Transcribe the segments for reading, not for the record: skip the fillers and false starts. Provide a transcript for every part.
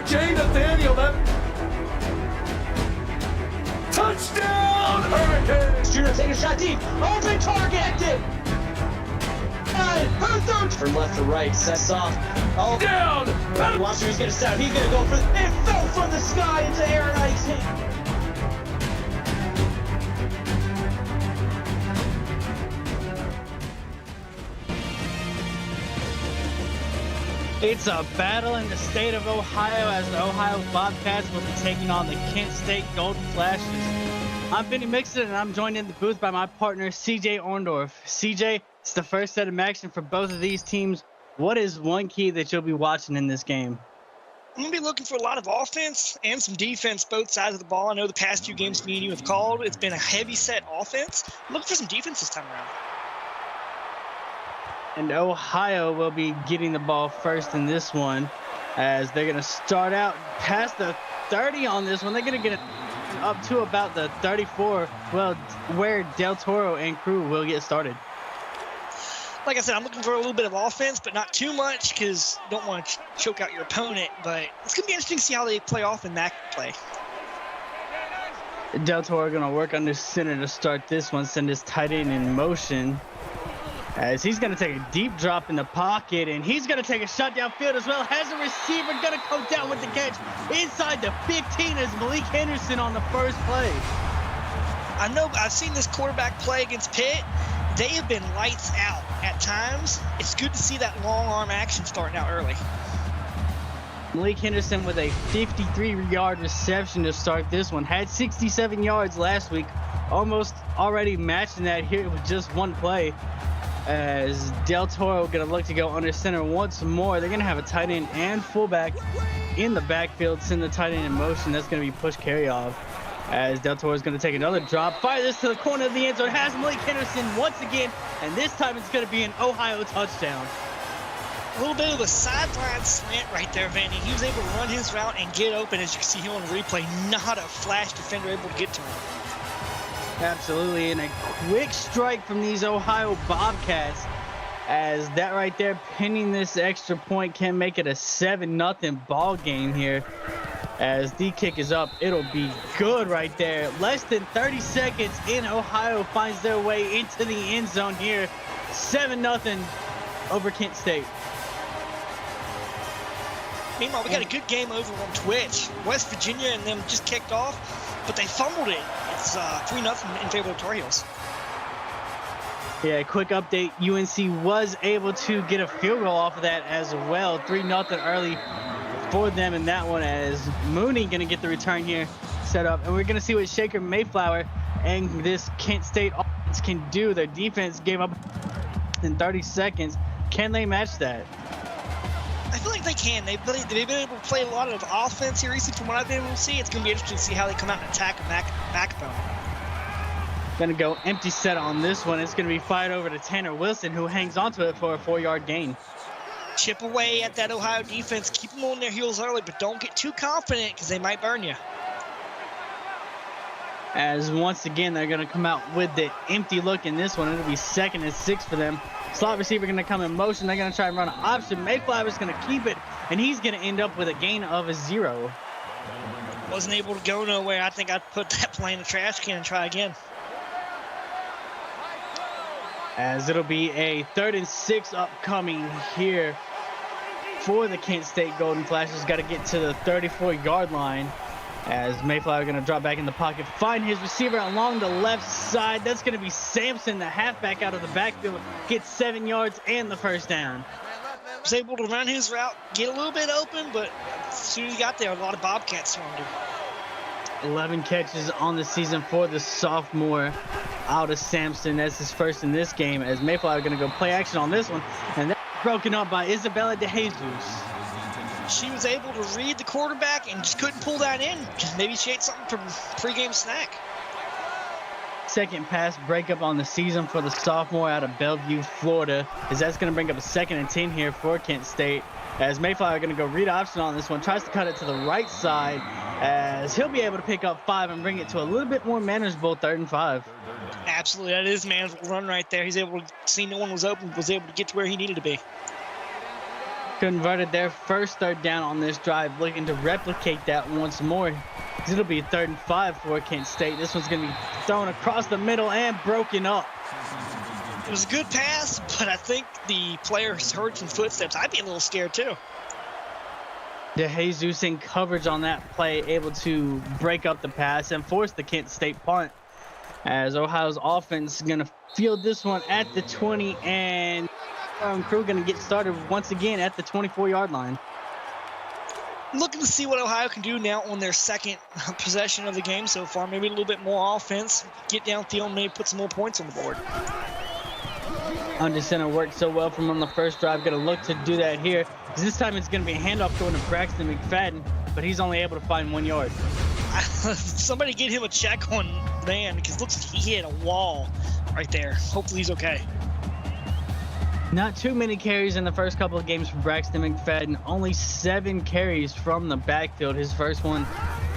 Jay Nathaniel. Touchdown, Hurricanes! Shooter take a shot deep. Open target! From left to right, sets off. Oh, Down! watch who's gonna step. He's gonna go for it. Fell from the sky into Aaron Ike's hand. It's a battle in the state of Ohio as the Ohio Bobcats will be taking on the Kent State Golden Flashes. I'm Benny Mixon, and I'm joined in the booth by my partner, CJ Orndorff. CJ, it's the first set of action for both of these teams. What is one key that you'll be watching in this game? I'm going to be looking for a lot of offense and some defense both sides of the ball. I know the past two games me and you have called, it's been a heavy set offense. I'm looking for some defense this time around. And Ohio will be getting the ball first in this one as they're going to start out past the 30 on this one. They're going to get it up to about the 34, well, where Del Toro and crew will get started. Like I said, I'm looking for a little bit of offense, but not too much because you don't want to choke out your opponent. But it's going to be interesting to see how they play off in that play. Del Toro going to work under center to start this one, send his tight end in motion. As he's going to take a deep drop in the pocket, and he's going to take a shot downfield as well. Has a receiver going to come down with the catch inside the 15 as Malik Henderson on the first play. I know I've seen this quarterback play against Pitt. They have been lights out at times. It's good to see that long arm action starting out early. Malik Henderson with a 53-yard reception to start this one. Had 67 yards last week. Almost already matching that here with just one play. As Del Toro going to look to go under center once more. They're going to have a tight end and fullback in the backfield. Send the tight end in motion. That's going to be push carry off. As Del Toro is going to take another drop. Fire this to the corner of the end zone. Has Malik Henderson once again. And this time it's going to be an Ohio touchdown. A little bit of a sideline slant right there, Vandy. He was able to run his route and get open. As you can see here on the replay, not a flash defender able to get to him. Absolutely, and a quick strike from these Ohio Bobcats as that right there pinning this extra point can make it a 7-0 ball game here. As the kick is up, it'll be good right there. Less than 30 seconds in, Ohio finds their way into the end zone here. 7-0 over Kent State. Meanwhile, we got a good game over on Twitch. West Virginia and them just kicked off, but they fumbled it. It's 3-0 in favor of Tar Heels. Yeah, quick update. UNC was able to get a field goal off of that as well. 3-0 early for them in that one as Mooney going to get the return here set up. And we're going to see what Shaker Mayflower and this Kent State offense can do. Their defense gave up in 30 seconds. Can they match that? I feel like they can. They've been able to play a lot of offense here recently from what I've been able to see. It's going to be interesting to see how they come out and attack a backbone. Going to go empty set on this one. It's going to be fired over to Tanner Wilson, who hangs onto it for a 4-yard gain. Chip away at that Ohio defense. Keep them on their heels early, but don't get too confident because they might burn you. As once again, they're going to come out with the empty look in this one. It'll be 2nd and 6 for them. Slot receiver going to come in motion. They're going to try and run an option. Mayflower's going to keep it, and he's going to end up with a gain of a 0. Wasn't able to go nowhere. I think I'd put that play in the trash can and try again. As it'll be a 3rd and 6 upcoming here for the Kent State Golden Flashes. Got to get to the 34-yard line. As Mayflower going to drop back in the pocket, find his receiver along the left side. That's going to be Sampson, the halfback out of the backfield, gets 7 yards and the first down. Was able to run his route, get a little bit open, but as soon as he got there, a lot of Bobcats swarmed him. 11 catches on the season for the sophomore out of Sampson. That's his first in this game as Mayflower going to go play action on this one. And that's broken up by Isabella DeJesus. She was able to read the quarterback and just couldn't pull that in. Just maybe she ate something from pregame snack. Second pass breakup on the season for the sophomore out of Bellevue, Florida, as that's going to bring up a 2nd and 10 here for Kent State. As Mayflower going to go read option on this one, tries to cut it to the right side, as he'll be able to pick up 5 and bring it to a little bit more manageable 3rd and 5. Absolutely, that is manageable run right there. He's able to see no one was open, was able to get to where he needed to be. converted their first third down on this drive, looking to replicate that once more. It'll be 3rd and 5 for Kent State. This one's going to be thrown across the middle and broken up. It was a good pass, but I think the players heard some footsteps. I'd be a little scared too. DeJesus in coverage on that play, able to break up the pass and force the Kent State punt. As Ohio's offense is going to field this one at the 20, and crew going to get started once again at the 24-yard line. Looking to see what Ohio can do now on their second possession of the game so far. Maybe a little bit more offense, get downfield, maybe put some more points on the board. Under center worked so well from on the first drive. Going to look to do that here. This time it's going to be a handoff going to Braxton McFadden, but he's only able to find 1 yard. Somebody get him a check on man, because it looks like he hit a wall right there. Hopefully he's okay. Not too many carries in the first couple of games for Braxton McFadden. Only 7 carries from the backfield. His first one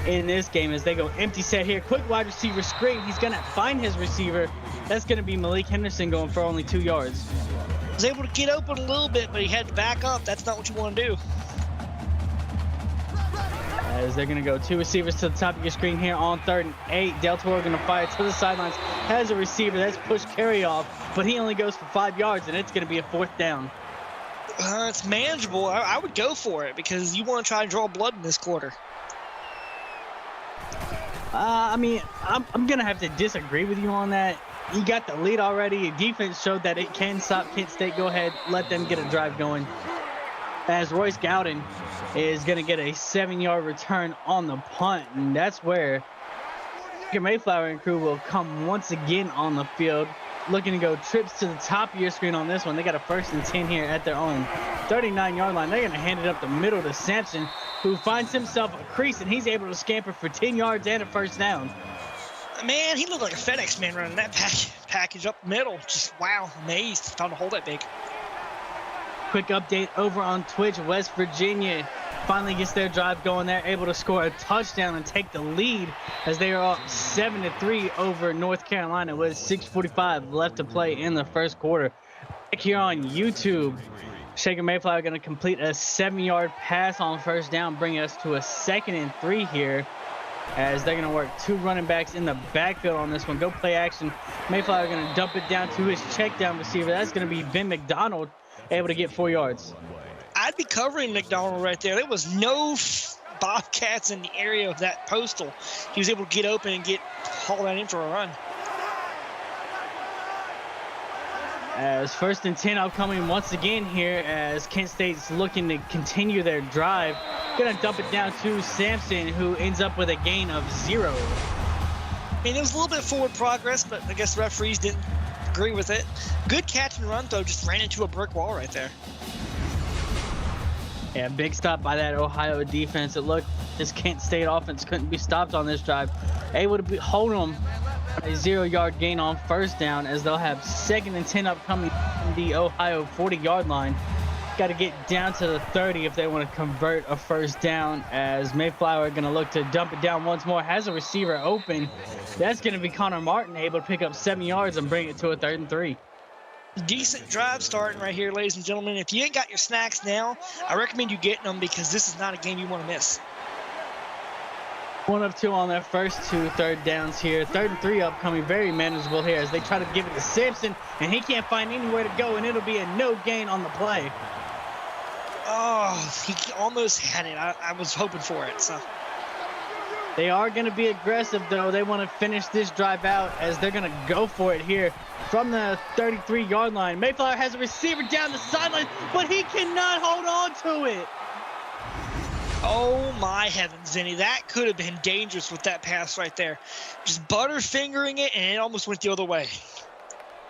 in this game as they go empty set here. Quick wide receiver screen. He's going to find his receiver. That's going to be Malik Henderson going for only 2 yards. Was able to get open a little bit, but he had to back up. That's not what you want to do. As they're going to go 2 receivers to the top of your screen here on 3rd and 8. Del Toro going to fire to the sidelines. Has a receiver. That's push carry off, but he only goes for 5 yards, and it's going to be a 4th down. It's manageable. I would go for it because you want to try to draw blood in this quarter. I mean, I'm going to have to disagree with you on that. You got the lead already. Defense showed that it can stop Kent State. Go ahead, let them get a drive going. As Royce Gowden is going to get a 7-yard return on the punt, and that's where Mayflower and crew will come once again on the field, looking to go trips to the top of your screen on this one. They got a 1st and 10 here at their own 39-yard line. They're going to hand it up the middle to Sampson, who finds himself a crease, and he's able to scamper for 10 yards and a 1st down. Man, he looked like a FedEx man running that package up the middle. Just, wow, amazed. Found a hole that big. Quick update over on Twitch. West Virginia finally gets their drive going. They're able to score a touchdown and take the lead as they are up 7-3 over North Carolina with 6:45 left to play in the first quarter. Back here on YouTube, Shaker Mayflower going to complete a 7-yard pass on 1st down, bringing us to a 2nd and 3 here, as they're going to work 2 running backs in the backfield on this one. Go play action. Mayflower going to dump it down to his check down receiver. That's going to be Ben McDonald, able to get 4 yards. I'd be covering McDonald right there. There was no Bobcats in the area of that postal. He was able to get open and haul that in for a run. As 1st and 10 upcoming once again here, as Kent State's looking to continue their drive. Gonna dump it down to Sampson, who ends up with a gain of 0. I mean, it was a little bit forward progress, but I guess the referees didn't agree with it. Good catch and run, though, just ran into a brick wall right there. Yeah, big stop by that Ohio defense. It looked this Kent State offense couldn't be stopped on this drive. Able to hold them a 0-yard gain on 1st down, as they'll have 2nd and 10 upcoming from the Ohio 40-yard line. Got to get down to the 30 if they want to convert a 1st down, as Mayflower are going to look to dump it down once more. Has a receiver open. That's going to be Connor Martin, able to pick up 7 yards and bring it to a 3rd and 3. Decent drive starting right here, ladies and gentlemen. If you ain't got your snacks now, I recommend you getting them, because this is not a game you want to miss. 1 of 2 on their first 2 third downs here. 3rd and 3 upcoming, very manageable here as they try to give it to Simpson, and he can't find anywhere to go, and it'll be a no gain on the play. Oh, he almost had it. I was hoping for it. So they are going to be aggressive, though. They want to finish this drive out, as they're going to go for it here from the 33-yard line. Mayflower has a receiver down the sideline, but he cannot hold on to it. Oh my heavens, Vinny. That could have been dangerous with that pass right there. Just butterfingering it, and it almost went the other way.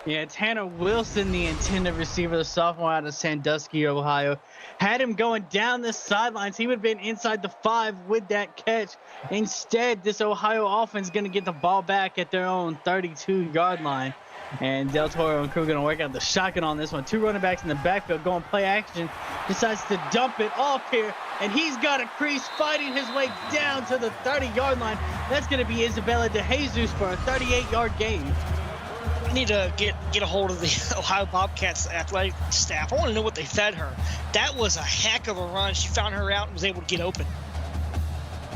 Yeah, Tanner Wilson, the intended receiver, the sophomore out of Sandusky, Ohio, had him going down the sidelines. He would have been inside the 5 with that catch. Instead, this Ohio offense is going to get the ball back at their own 32-yard line. And Del Toro and crew going to work out the shotgun on this one. 2 running backs in the backfield going play action. Decides to dump it off here, and he's got a crease fighting his way down to the 30-yard line. That's going to be Isabella DeJesus for a 38-yard gain. I need to get a hold of the Ohio Bobcats athletic staff. I want to know what they fed her. That was a heck of a run. She found her out and was able to get open.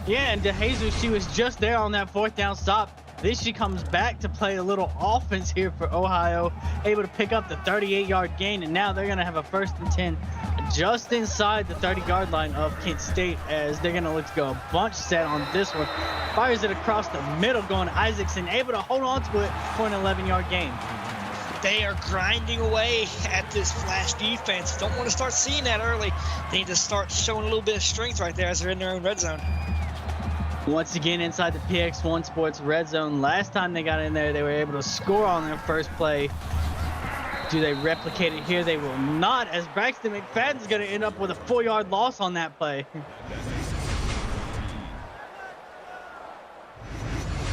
Yeah, and DeJesus, she was just there on that 4th down stop. This she comes back to play a little offense here for Ohio, able to pick up the 38-yard gain, and now they're going to have a 1st and 10 just inside the 30-yard line of Kent State, as they're going to look to go a bunch set on this one. Fires it across the middle, going Isaacson, able to hold on to it for an 11-yard gain. They are grinding away at this flash defense. Don't want to start seeing that early. They need to start showing a little bit of strength right there as they're in their own red zone. Once again, inside the PX1 Sports red zone. Last time they got in there, they were able to score on their first play. Do they replicate it here? They will not, as Braxton McFadden's going to end up with a 4-yard loss on that play.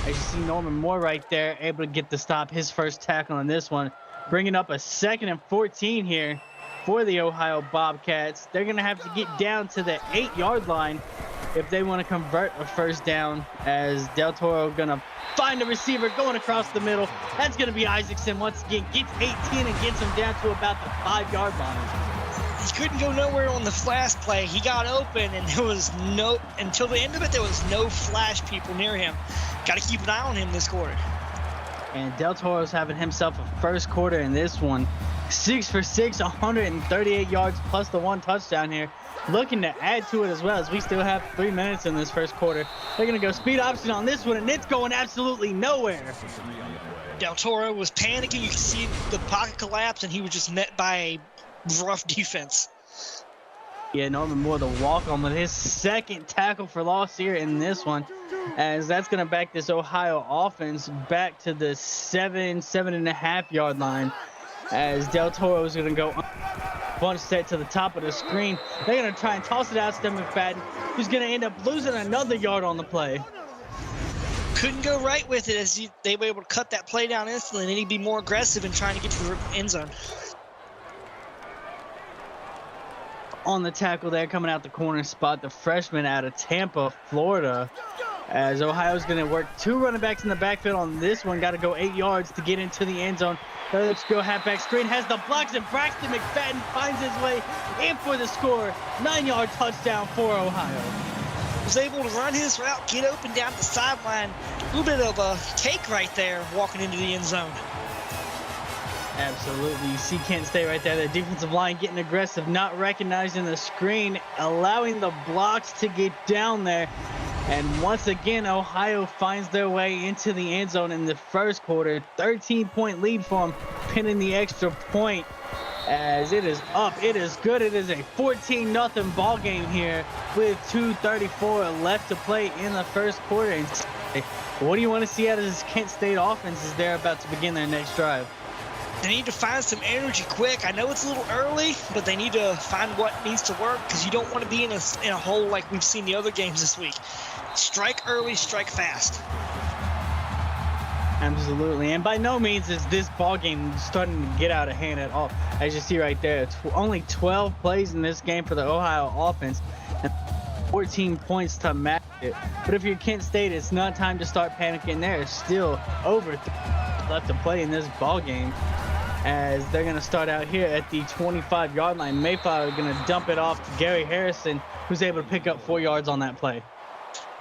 As you see Norman Moore right there, able to get the stop, his first tackle on this one. Bringing up a 2nd and 14 here for the Ohio Bobcats. They're going to have to get down to the 8-yard line if they want to convert a 1st down, as Del Toro gonna find a receiver going across the middle. That's gonna be Isaacson once again, gets 18 and gets him down to about the 5-yard line. He couldn't go nowhere on the flash play. He got open, and there was until the end of it, there was no flash people near him. Got to keep an eye on him this quarter. And Del Toro's having himself a 1st quarter in this one. 6 for 6, 138 yards plus the 1 touchdown here. Looking to add to it as well, as we still have 3 minutes in this 1st quarter. They're going to go speed option on this one, and it's going absolutely nowhere. Del Toro was panicking. You could see the pocket collapse, and he was just met by a rough defense. Yeah, Norman Moore, the walk-on with his 2nd tackle for loss here in this one, as that's going to back this Ohio offense back to the 7.5 yard line, as Del Toro is going to go bunch set to the top of the screen. They're going to try and toss it out to McFadden, who's going to end up losing another yard on the play. Couldn't go right with it, as they were able to cut that play down instantly. They need to be more aggressive in trying to get to the end zone. On the tackle there, coming out the corner spot, the freshman out of Tampa, Florida, as Ohio's going to work 2 running backs in the backfield on this one. Got to go 8 yards to get into the end zone. Let's go halfback screen, has the blocks, and Braxton McFadden finds his way in for the score. 9-yard touchdown for Ohio. Was able to run his route, get open down the sideline. A little bit of a cake right there, walking into the end zone. Absolutely. You see Kent State right there. The defensive line getting aggressive, not recognizing the screen, allowing the blocks to get down there. And once again, Ohio finds their way into the end zone in the 1st quarter. 13-point lead for them, pinning the extra point as it is up. It is good. It is a 14-0 ball game here with 2:34 left to play in the 1st quarter. And what do you want to see out of this Kent State offense as they're about to begin their next drive? They need to find some energy quick. I know it's a little early, but they need to find what needs to work, because you don't want to be in a hole like we've seen the other games this week. Strike early, strike fast. Absolutely, and by no means is this ball game starting to get out of hand at all. As you see right there, it's only 12 plays in this game for the Ohio offense, and 14 points to match it. But if you're Kent State, it's not time to start panicking. There is still over 3 left to play in this ball game, as they're going to start out here at the 25-yard line. Mayflower going to dump it off to Gary Harrison, who's able to pick up 4 yards on that play.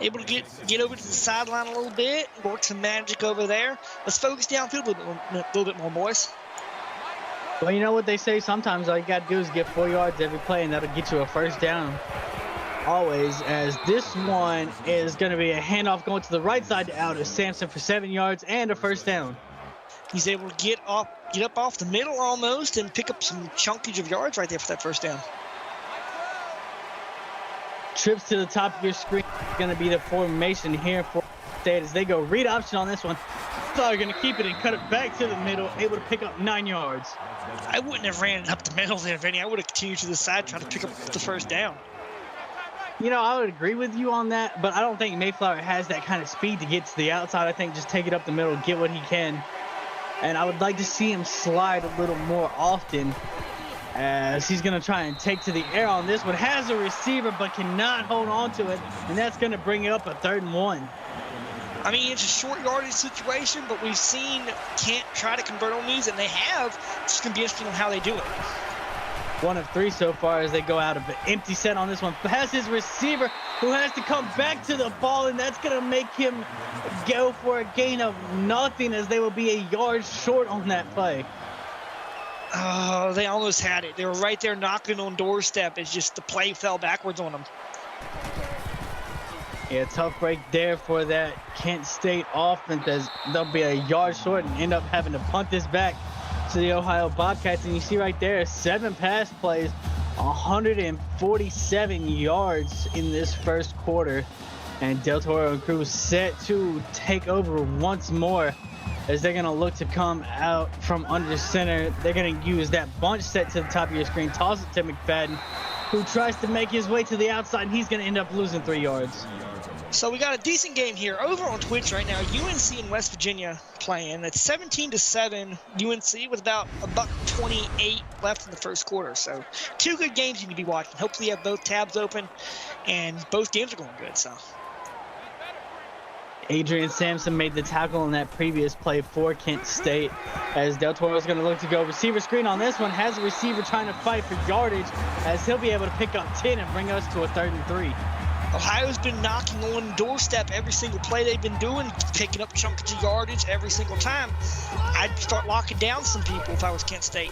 Able to get over to the sideline a little bit, work some magic over there. Let's focus downfield a little bit more, boys. Well, you know what they say, sometimes all you got to do is get 4 yards every play, and that'll get you a 1st down. Always, as this one is going to be a handoff going to the right side to out of Sampson for 7 yards and a 1st down. He's able to get up off the middle almost and pick up some chunkage of yards right there for that 1st down. Trips to the top of your screen is going to be the formation here for State as they go read option on this one. They're going to keep it and cut it back to the middle, able to pick up 9 yards. I wouldn't have ran it up the middle there, Vinny. I would have continued to the side trying to pick up the 1st down. You know, I would agree with you on that, but I don't think Mayflower has that kind of speed to get to the outside. I think just take it up the middle, get what he can. And I would like to see him slide a little more often, as he's going to try and take to the air on this one. Has a receiver but cannot hold on to it, and that's going to bring it up a 3rd and 1. I mean, it's a short yardage situation, but we've seen Kent try to convert on these, and they have. It's just going to be interesting on how they do it. 1 of 3 so far as they go out of an empty set on this one. Pass his receiver, who has to come back to the ball, and that's going to make him go for a gain of nothing as they will be a yard short on that play. Oh, they almost had it. They were right there knocking on doorstep. It's just the play fell backwards on them. Yeah, tough break there for that Kent State offense as they'll be a yard short and end up having to punt this back to the Ohio Bobcats. And you see right there, 7 pass plays, 147 yards in this first quarter. And Del Toro and crew set to take over once more as they're going to look to come out from under center. They're going to use that bunch set to the top of your screen, toss it to McFadden, who tries to make his way to the outside, and he's going to end up losing 3 yards. So we got a decent game here over on Twitch right now. UNC and West Virginia playing. It's 17-7 UNC with about $1:28 left in the first quarter. So 2 good games you need to be watching. Hopefully you have both tabs open, and both games are going good. So Adrian Sampson made the tackle on that previous play for Kent State as Del Toro is going to look to go receiver screen on this one. Has a receiver trying to fight for yardage as he'll be able to pick up 10 and bring us to a 3rd and 3. Ohio's been knocking on doorstep every single play they've been doing, picking up chunks of yardage every single time. I'd start locking down some people if I was Kent State.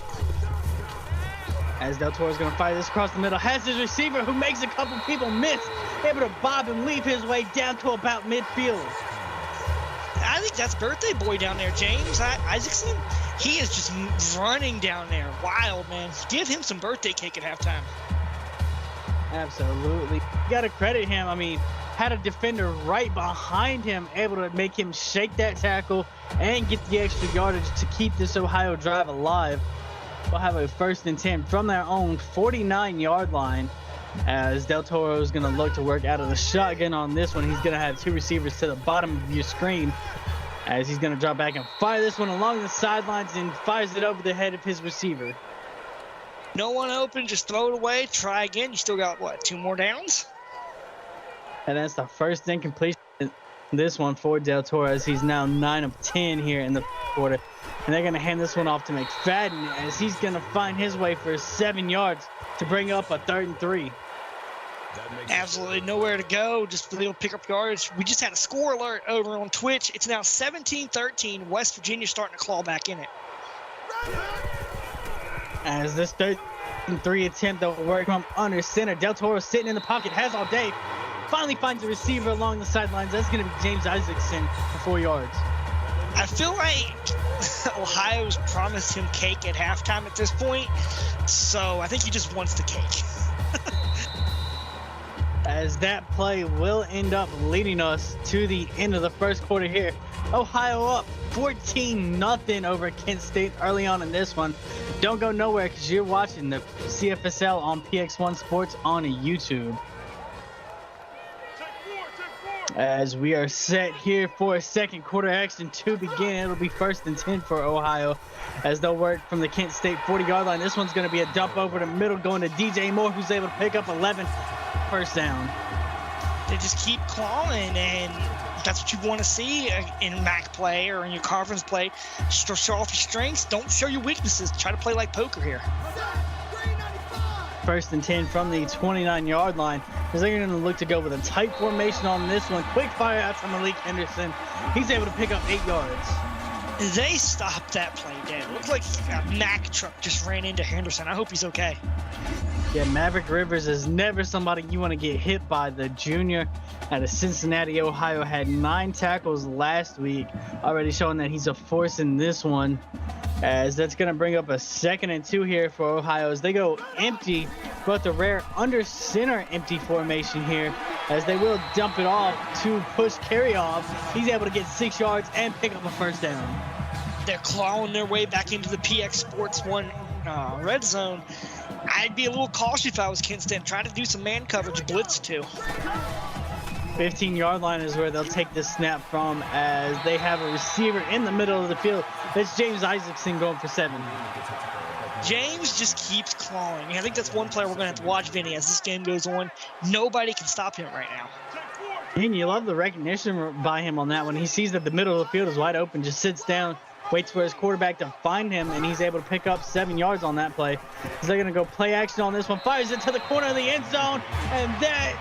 As Del Toro's going to fire this across the middle, has his receiver who makes a couple people miss, able to bob and leave his way down to about midfield. I think that's birthday boy down there, James Isaacson. He is just running down there. Wild, man. Give him some birthday cake at halftime. Absolutely. You got to credit him. I mean, had a defender right behind him, able to make him shake that tackle and get the extra yardage to keep this Ohio drive alive. We'll have a 1st and 10 from their own 49-yard line as Del Toro is going to look to work out of the shotgun on this one. He's going to have 2 receivers to the bottom of your screen as he's going to drop back and fire this one along the sidelines and fires it over the head of his receiver. No one open, just throw it away, try again. You still got, what, 2 more downs? And that's the first incompletion this one for Del Toro as he's now 9 of 10 here in the quarter. And they're going to hand this one off to McFadden as he's going to find his way for 7 yards to bring up a 3rd and 3. Absolutely nowhere to go, just for the little pick-up yardage. We just had a score alert over on Twitch. It's now 17-13. West Virginia starting to claw back in it. As this 3rd and 3 attempt that will work from under center. Del Toro sitting in the pocket, has all day. Finally finds a receiver along the sidelines. That's going to be James Isaacson for 4 yards. I feel like Ohio's promised him cake at halftime at this point, so I think he just wants the cake. As that play will end up leading us to the end of the first quarter here. Ohio up 14-0 over Kent State early on in this one. Don't go nowhere because you're watching the CFSL on PX1 Sports on YouTube. As we are set here for a 2nd quarter action to begin. It'll be 1st and 10 for Ohio as they'll work from the Kent State 40-yard line. This one's going to be a dump over the middle going to DJ Moore, who's able to pick up 11. First down. They just keep clawing, and that's what you want to see in MAC play or in your conference play. Show off your strengths. Don't show your weaknesses. Try to play like poker here. 1st and 10 from the 29-yard line. Because they're going to look to go with a tight formation on this one. Quick fire out to Malik Henderson. He's able to pick up 8 yards. They stopped that play dead. It looked like a Mack truck just ran into Henderson. I hope he's okay. Yeah, Maverick Rivers is never somebody you want to get hit by. The junior out of Cincinnati, Ohio, had 9 tackles last week, already showing that he's a force in this one. As that's going to bring up a 2nd and 2 here for Ohio as they go empty, but the rare under center empty formation here as they will dump it off to push carry off. He's able to get 6 yards and pick up a 1st down. They're clawing their way back into the PX Sports 1 red zone. I'd be a little cautious if I was Kent State. Try to do some man coverage, blitz too. 15-yard line is where they'll take this snap from as they have a receiver in the middle of the field. That's James Isaacson going for 7. James just keeps clawing. I think that's one player we're going to have to watch, Vinny, as this game goes on. Nobody can stop him right now. And you love the recognition by him on that one. He sees that the middle of the field is wide open, just sits down, waits for his quarterback to find him, and he's able to pick up 7 yards on that play. Is they're going to go play action on this one, fires it to the corner of the end zone, and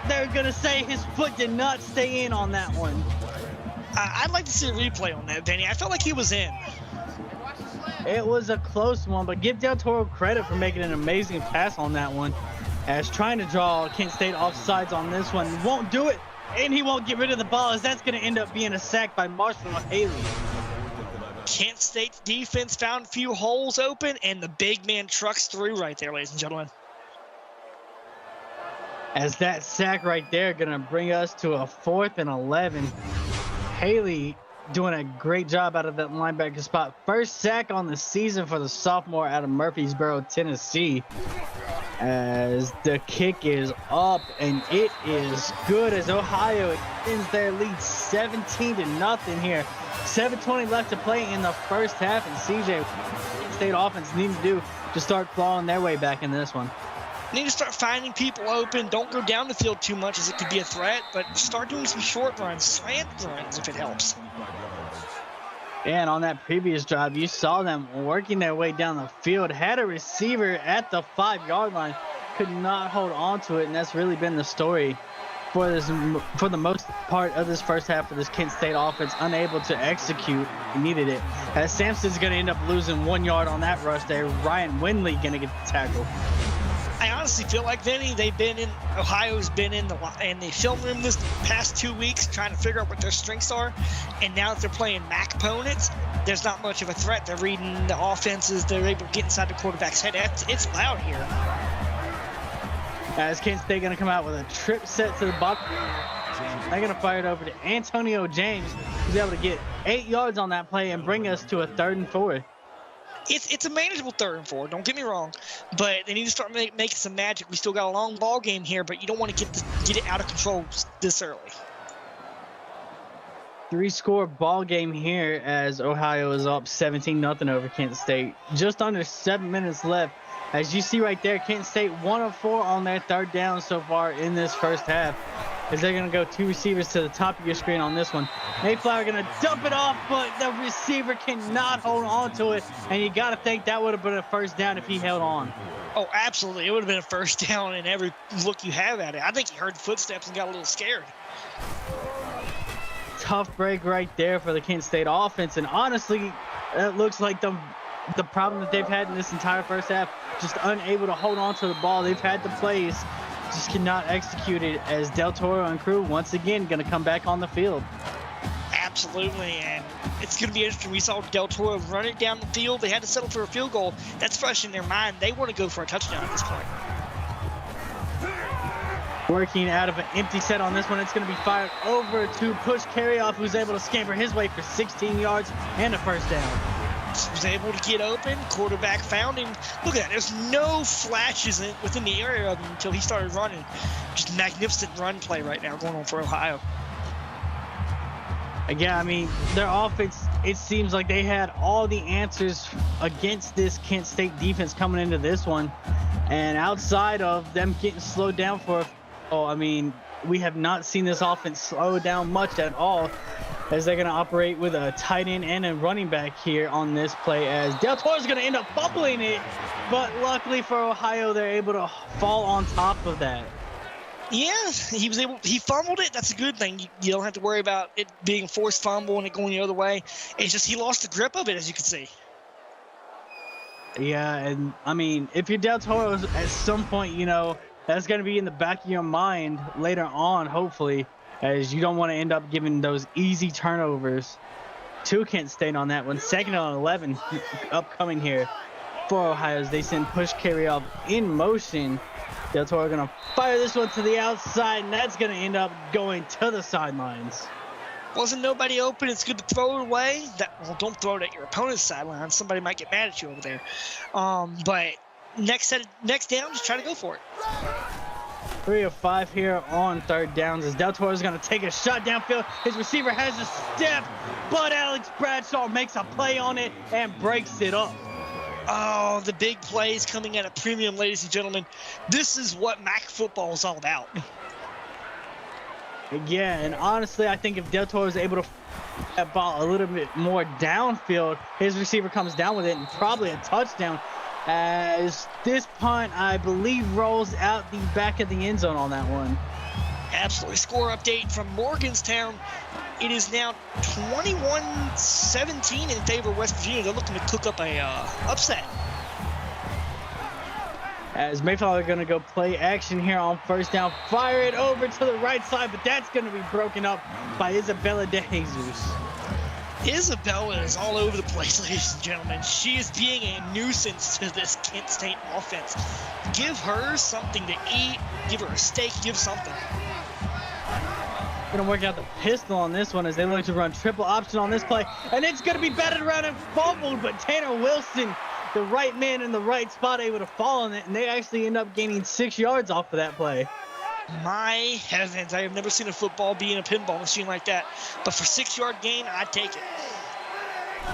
they're going to say his foot did not stay in on that one. I'd like to see a replay on that, Danny. I felt like he was in. It was a close one, but give Del Toro credit for making an amazing pass on that one, as trying to draw Kent State offsides on this one. Won't do it, and he won't get rid of the ball, as that's going to end up being a sack by Marshall Haley. Kent State's defense found a few holes open, and the big man trucks through right there, ladies and gentlemen. As that sack right there going to bring us to a 4th and 11. Haley doing a great job out of that linebacker spot. First sack on the season for the sophomore out of Murfreesboro, Tennessee. As the kick is up, and it is good, as Ohio extends their lead 17-0 here. 7:20 left to play in the first half, and CJ State offense needs to do to start clawing their way back in this one. Need to start finding people open. Don't go down the field too much, as it could be a threat, but start doing some short runs, slant runs if it helps. And on that previous drive, you saw them working their way down the field. Had a receiver at the 5-yard line, could not hold on to it, and that's really been the story for the most part of this first half of this Kent State offense. Unable to execute, needed it. As Sampson's going to end up losing 1 yard on that rush there. Ryan Windley going to get the tackle. I honestly feel like, Vinny, Ohio's been in the film room this past 2 weeks trying to figure out what their strengths are, and now that they're playing MAC opponents, there's not much of a threat. They're reading the offenses. They're able to get inside the quarterback's head. It's loud here. As Kent State going to come out with a trip set to the bottom. They're going to fire it over to Antonio James, who's able to get 8 yards on that play and bring us to a 3rd and 4. It's a manageable 3rd and 4. Don't get me wrong, but they need to start making some magic. We still got a long ball game here, but you don't want to get it out of control this early. 3-score ball game here, as Ohio is up 17-0 over Kent State. Just under 7 minutes left. As you see right there, Kent State 1 of 4 on their 3rd down so far in this first half. As they're going to go 2 receivers to the top of your screen on this one. Mayflower going to dump it off, but the receiver cannot hold on to it. And you got to think that would have been a first down if he held on. Oh, absolutely. It would have been a first down in every look you have at it. I think he heard footsteps and got a little scared. Tough break right there for the Kent State offense. And honestly, it looks like the problem that they've had in this entire first half, just unable to hold on to the ball. They've had the plays, just cannot execute it, as Del Toro and crew once again going to come back on the field. Absolutely, and it's going to be interesting. We saw Del Toro run it down the field. They had to settle for a field goal. That's fresh in their mind. They want to go for a touchdown at this point. Working out of an empty set on this one, it's going to be fired over to Push Carryoff, who's able to scamper his way for 16 yards and a first down. Was able to get open. Quarterback found him. Look at that. There's no flashes within the area of him until he started running. Just magnificent run play right now going on for Ohio. Again, I mean, their offense, it seems like they had all the answers against this Kent State defense coming into this one. And outside of them getting slowed down we have not seen this offense slow down much at all, as they're going to operate with a tight end and a running back here on this play, as Del Toro is going to end up fumbling it, but luckily for Ohio, they're able to fall on top of that. Yeah, he fumbled it. That's a good thing. You don't have to worry about it being a forced fumble and it going the other way. It's just he lost the grip of it, as you can see. Yeah, and I mean, if you're Del Toro, at some point, that's going to be in the back of your mind later on, hopefully, as you don't want to end up giving those easy turnovers to Kent State on that one. 2nd and 11 upcoming here for Ohio, as they send Push Carryoff in motion. Del Toro going to fire this one to the outside, and that's going to end up going to the sidelines. Wasn't nobody open. It's good to throw it away. Don't throw it at your opponent's sideline. Somebody might get mad at you over there. But next down, just try to go for it. 3 of 5 here on 3rd downs, as Del Toro is going to take a shot downfield. His receiver has a step, but Alex Bradshaw makes a play on it and breaks it up. Oh, the big plays coming at a premium, ladies and gentlemen. This is what MAC football is all about. Yeah, and honestly, I think if Del Toro is able to that ball a little bit more downfield, his receiver comes down with it and probably a touchdown. As this punt, I believe, rolls out the back of the end zone on that one. Absolutely. Score update from Morgantown. It is now 21-17 in favor of West Virginia. They're looking to cook up a upset. As Mayflower are going to go play action here on first down. Fire it over to the right side, but that's going to be broken up by Isabella De Jesus. Isabella is all over the place, ladies and gentlemen. She is being a nuisance to this Kent State offense. Give her something to eat. Give her a steak. Give something. Going to work out the pistol on this one as they look to run triple option on this play. And it's going to be batted around and fumbled, but Tanner Wilson, the right man in the right spot, able to fall on it, and they actually end up gaining 6 yards off of that play. My heavens, I have never seen a football be in a pinball machine like that. But for 6-yard gain, I'd take it.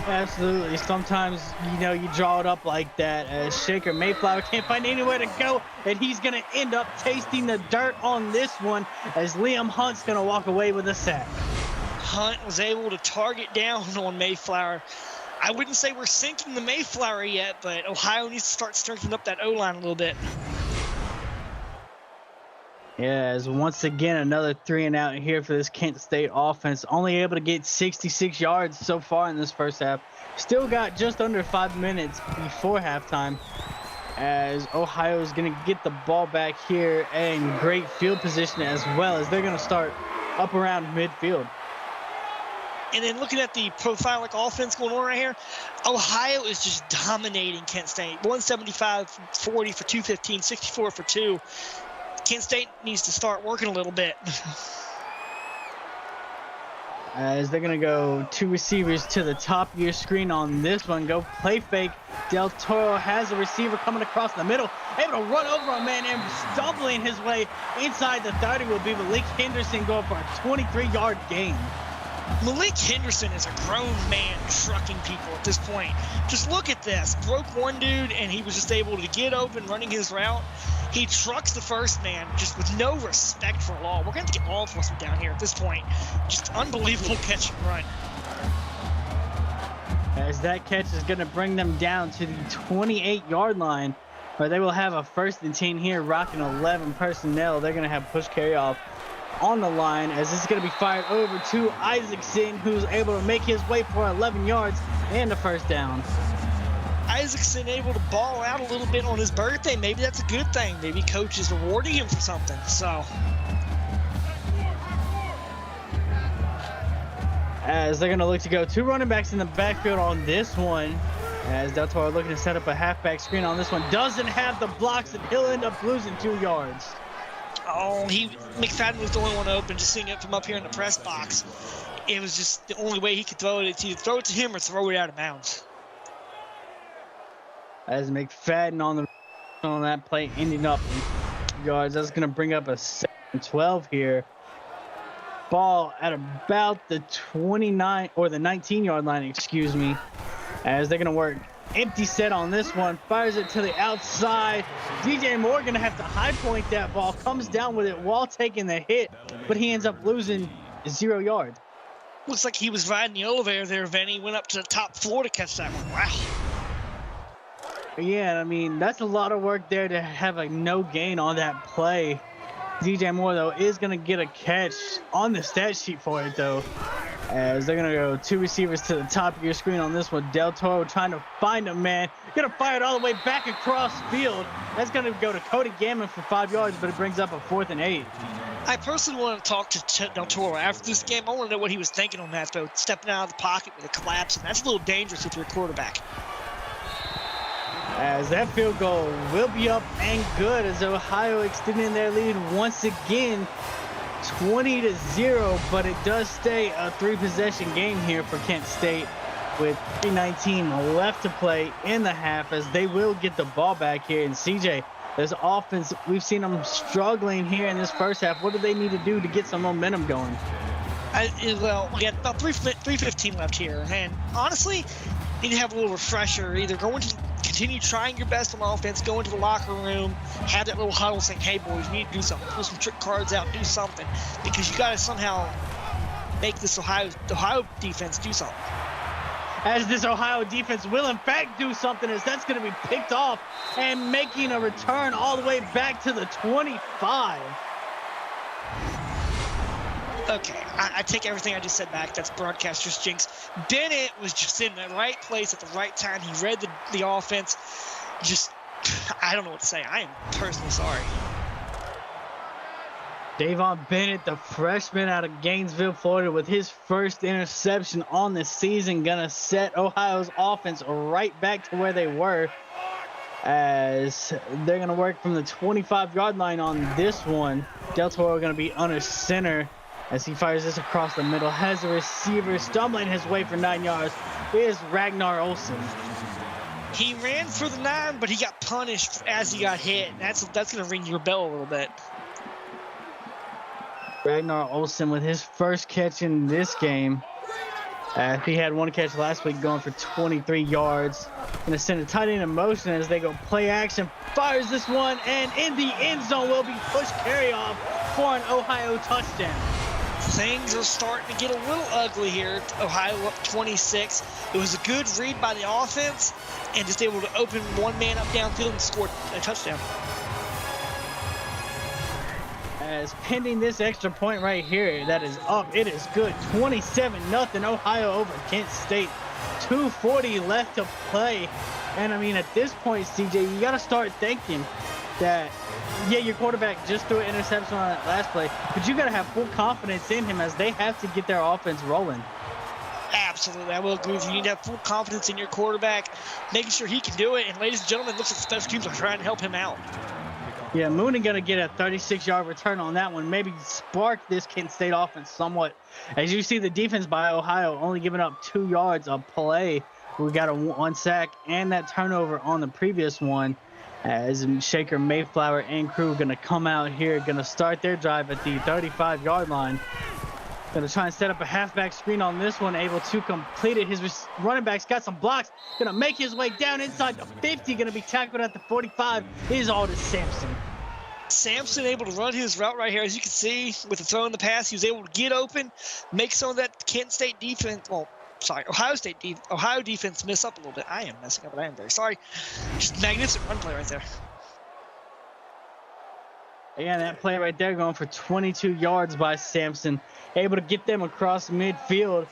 Absolutely. Sometimes, you draw it up like that as Shaker Mayflower can't find anywhere to go, and he's going to end up tasting the dirt on this one as Liam Hunt's going to walk away with a sack. Hunt was able to target down on Mayflower. I wouldn't say we're sinking the Mayflower yet, but Ohio needs to start strengthening up that O-line a little bit. Yeah, as once again, another 3 and out here for this Kent State offense. Only able to get 66 yards so far in this first half. Still got just under 5 minutes before halftime as Ohio is going to get the ball back here and great field position as well as they're going to start up around midfield. And then looking at the profiling offense going on right here, Ohio is just dominating Kent State. 175, 40 for 215, 64 for 2. Kent State needs to start working a little bit. As they're going to go 2 receivers to the top of your screen on this one. Go play fake. Del Toro has a receiver coming across the middle. Able to run over a man and stumbling his way inside the 30 will be Malik Henderson going for a 23-yard gain. Malik Henderson is a grown man trucking people at this point. Just look at this. Broke one dude, and he was just able to get open running his route. He trucks the first man just with no respect for law. We're going to get law enforcement down here at this point. Just unbelievable catch and run. As that catch is going to bring them down to the 28-yard line, where they will have a 1st and 10 here, rocking 11 personnel. They're going to have push carry off on the line as this is going to be fired over to Isaacson, who's able to make his way for 11 yards and a first down. Isaacson able to ball out a little bit on his birthday. Maybe that's a good thing. Maybe coach is rewarding him for something. So, as they're going to look to go 2 running backs in the backfield on this one, as Del Toro looking to set up a halfback screen on this one, doesn't have the blocks and he'll end up losing 2 yards. oh, McFadden was the only one open, just seeing it from up here in the press box. It was just the only way he could throw it. It's either throw it to him or throw it out of bounds. As McFadden on that play ending up in yards. That's going to bring up a 7-12 here. Ball at about the 29 or the 19-yard line, excuse me. As they're going to work empty set on this one. Fires it to the outside. DJ Moore going to have to high point that ball. Comes down with it while taking the hit, but he ends up losing 0 yards. Looks like he was riding the elevator there, Vinny. Went up to the top floor to catch that one. Wow. Yeah, I mean, that's a lot of work there to have a no gain on that play. DJ Moore, though, is going to get a catch on the stat sheet for it, though. As they're going to go 2 receivers to the top of your screen on this one. Del Toro trying to find a man. Going to fire it all the way back across field. That's going to go to Cody Gammon for 5 yards, but it brings up a 4th and 8. I personally want to talk to Del Toro after this game. I want to know what he was thinking on that, though. Stepping out of the pocket with a collapse, and that's a little dangerous if you're a quarterback. As that field goal will be up and good as Ohio extending their lead once again, 20-0, but it does stay a 3-possession game here for Kent State with 3:19 left to play in the half as they will get the ball back here. And CJ, this offense, we've seen them struggling here in this first half. What do they need to do to get some momentum going? Well, we got about 3:15 left here, and honestly, need to have a little refresher. Either go into continue trying your best on offense, go into the locker room, have that little huddle saying, hey, boys, we need to do something. Pull some trick cards out, do something. Because you got to somehow make this Ohio defense do something. As this Ohio defense will in fact do something, as that's going to be picked off and making a return all the way back to the 25. Okay, I take everything I just said back. That's broadcaster's jinx. Bennett was just in the right place at the right time. He read the offense. I don't know what to say. I am personally sorry. Davon Bennett, the freshman out of Gainesville, Florida, with his first interception on the season, gonna set Ohio's offense right back to where they were, as they're gonna work from the 25-yard line on this one. Del Toro gonna be under center as he fires this across the middle. Has a receiver stumbling his way for 9 yards. Is Ragnar Olsen. He ran for the 9, but he got punished as he got hit. That's gonna ring your bell a little bit. Ragnar Olsen with his first catch in this game. He had one catch last week going for 23 yards. Gonna send a tight end in motion as they go play action. Fires this one, and in the end zone will be push carry off for an Ohio touchdown. Things are starting to get a little ugly here. Ohio up 26. It was a good read by the offense and just able to open one man up downfield and score a touchdown. As pending this extra point right here, that is up. It is good. 27-0 Ohio over Kent State. 2:40 left to play. And I mean, at this point, CJ, you got to start thinking that, yeah, your quarterback just threw an interception on that last play, but you got to have full confidence in him as they have to get their offense rolling. Absolutely, I will agree with you. You need to have full confidence in your quarterback, making sure he can do it. And ladies and gentlemen, looks like special teams are trying to help him out. Yeah, Mooney going to get a 36-yard return on that one. Maybe spark this Kent State offense somewhat. As you see, the defense by Ohio only giving up 2 yards of play. We got a 1 sack and that turnover on the previous one. As Shaker, Mayflower, and crew going to come out here, going to start their drive at the 35-yard line. Going to try and set up a halfback screen on this one, able to complete it. His running back's got some blocks. Going to make his way down inside the 50. Going to be tackled at the 45. Is Aldis Sampson. Sampson able to run his route right here. As you can see, with the throw in the pass, he was able to get open, make some of that Kent State defense, Ohio defense miss up a little bit. I am messing up, but I am very sorry. Just magnificent run play right there. Again, that play right there going for 22 yards by Sampson. Able to get them across midfield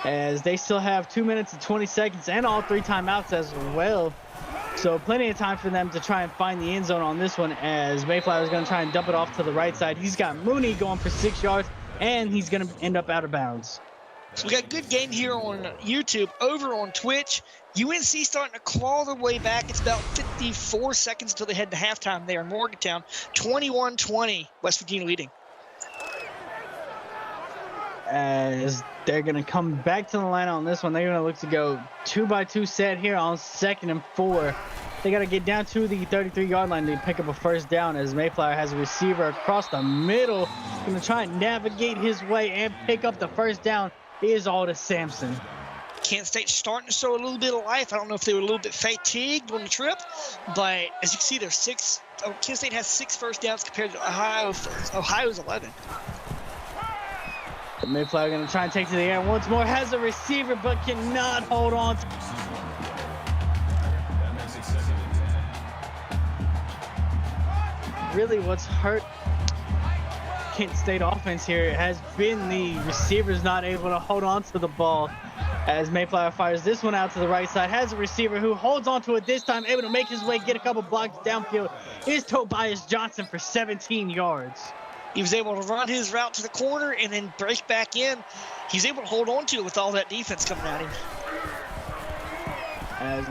as they still have 2 minutes and 20 seconds and all 3 timeouts as well. So plenty of time for them to try and find the end zone on this one, as Mayflower is going to try and dump it off to the right side. He's got Mooney going for 6 yards, and he's going to end up out of bounds. So we got a good game here on YouTube. Over on Twitch, UNC starting to claw their way back. It's about 54 seconds until they head to halftime there in Morgantown. 21-20, West Virginia leading. As they're going to come back to the line on this one. They're going to look to go 2-by-2 set here on 2nd and 4. They got to get down to the 33-yard line to pick up a first down, as Mayflower has a receiver across the middle. Going to try and navigate his way and pick up the first down. Is Aldis Sampson. Kent State starting to show a little bit of life. I don't know if they were a little bit fatigued on the trip, but as you can see, there's Kent State has 6 first downs compared to Ohio's 11. Mayflower going to try and take to the air once more. Has a receiver, but cannot hold on. Really, what's hurt Kent State offense here has been the receivers not able to hold on to the ball, as Mayflower fires this one out to the right side. Has a receiver who holds on to it this time, able to make his way, get a couple blocks downfield. Is Tobias Johnson for 17 yards. He was able to run his route to the corner and then break back in. He's able to hold on to it with all that defense coming at him. As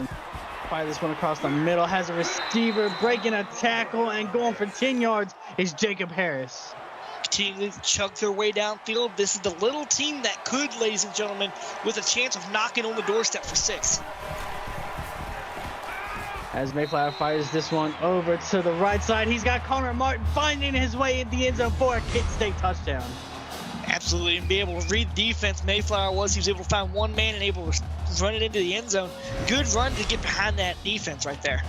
fire this one across the middle. Has a receiver breaking a tackle and going for 10 yards is Jacob Harris. Continue to chug their way downfield. This is the little team that could, ladies and gentlemen, with a chance of knocking on the doorstep for 6. As Mayflower fires this one over to the right side. He's got Connor Martin finding his way in the end zone for a Kent State touchdown. Absolutely, and be able to read the defense. Mayflower he was able to find one man and able to run it into the end zone. Good run to get behind that defense right there.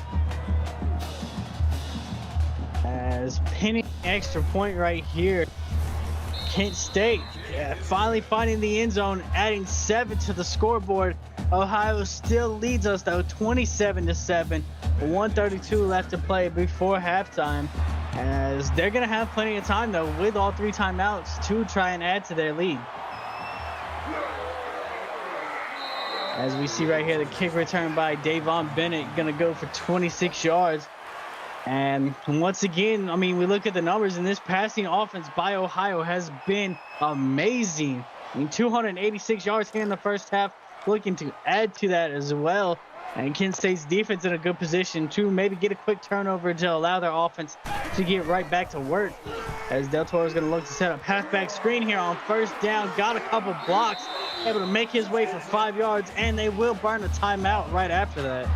As pinning extra point right here, Kent State finally finding the end zone, adding 7 to the scoreboard. Ohio still leads us though, 27-7. 1:32 left to play before halftime. As they're gonna have plenty of time though, with all 3 timeouts, to try and add to their lead. As we see right here, the kick return by Davon Bennett gonna go for 26 yards. And once again, I mean, we look at the numbers, and this passing offense by Ohio has been amazing. I mean, 286 yards here in the first half, looking to add to that as well. And Kent State's defense in a good position to maybe get a quick turnover to allow their offense to get right back to work. As Del Toro is going to look to set up halfback screen here on first down, got a couple blocks, able to make his way for 5 yards, and they will burn a timeout right after that.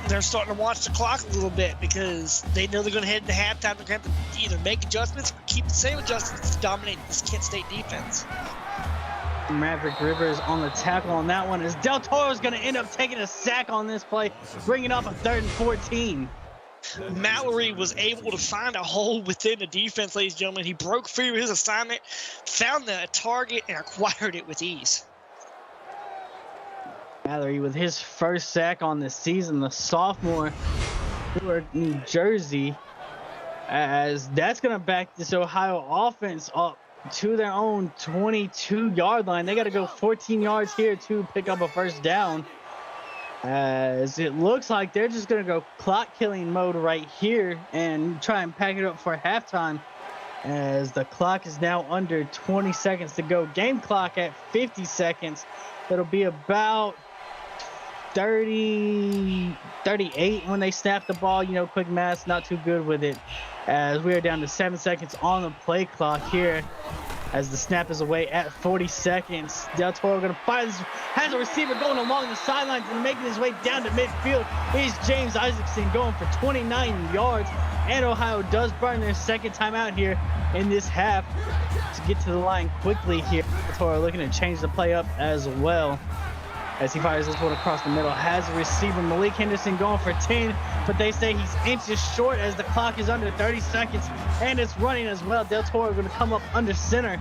They're starting to watch the clock a little bit because they know they're going to head into halftime. They're going to have to either make adjustments or keep the same adjustments to dominate this Kent State defense. Maverick Rivers on the tackle on that one, as Del Toro is going to end up taking a sack on this play, bringing up a 3rd and 14. Mallory was able to find a hole within the defense, ladies and gentlemen. He broke free of his assignment, found the target, and acquired it with ease. Mallory with his first sack on the season, the sophomore for New Jersey, as that's going to back this Ohio offense up to their own 22-yard line. They got to go 14 yards here to pick up a first down, as it looks like they're just going to go clock killing mode right here and try and pack it up for halftime, as the clock is now under 20 seconds to go. Game clock at 50 seconds. It'll be about 38 when they snap the ball. You know, quick math, not too good with it, as we are down to 7 seconds on the play clock here, as the snap is away at 40 seconds. Del Toro going to fire this, has a receiver going along the sidelines and making his way down to midfield. Here's James Isaacson going for 29 yards, and Ohio does burn their second timeout here in this half to get to the line quickly here. Del Toro looking to change the play up as well, as he fires this one across the middle. Has a receiver, Malik Henderson, going for 10, but they say he's inches short as the clock is under 30 seconds, and it's running as well. Del Toro going to come up under center,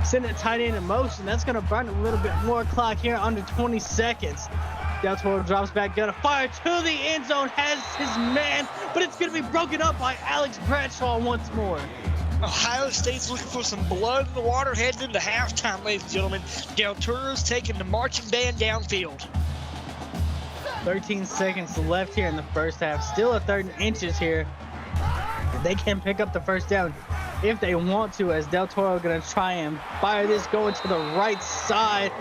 send it tight end in motion. That's going to burn a little bit more clock here, under 20 seconds. Del Toro drops back, going to fire to the end zone, has his man, but it's going to be broken up by Alex Bradshaw once more. Ohio State's looking for some blood in the water heading into halftime, ladies and gentlemen. Del Toro's taking the marching band downfield. 13 seconds left here in the first half. Still a 3rd and inches here. They can pick up the first down if they want to, as Del Toro going to try and fire this going to the right side.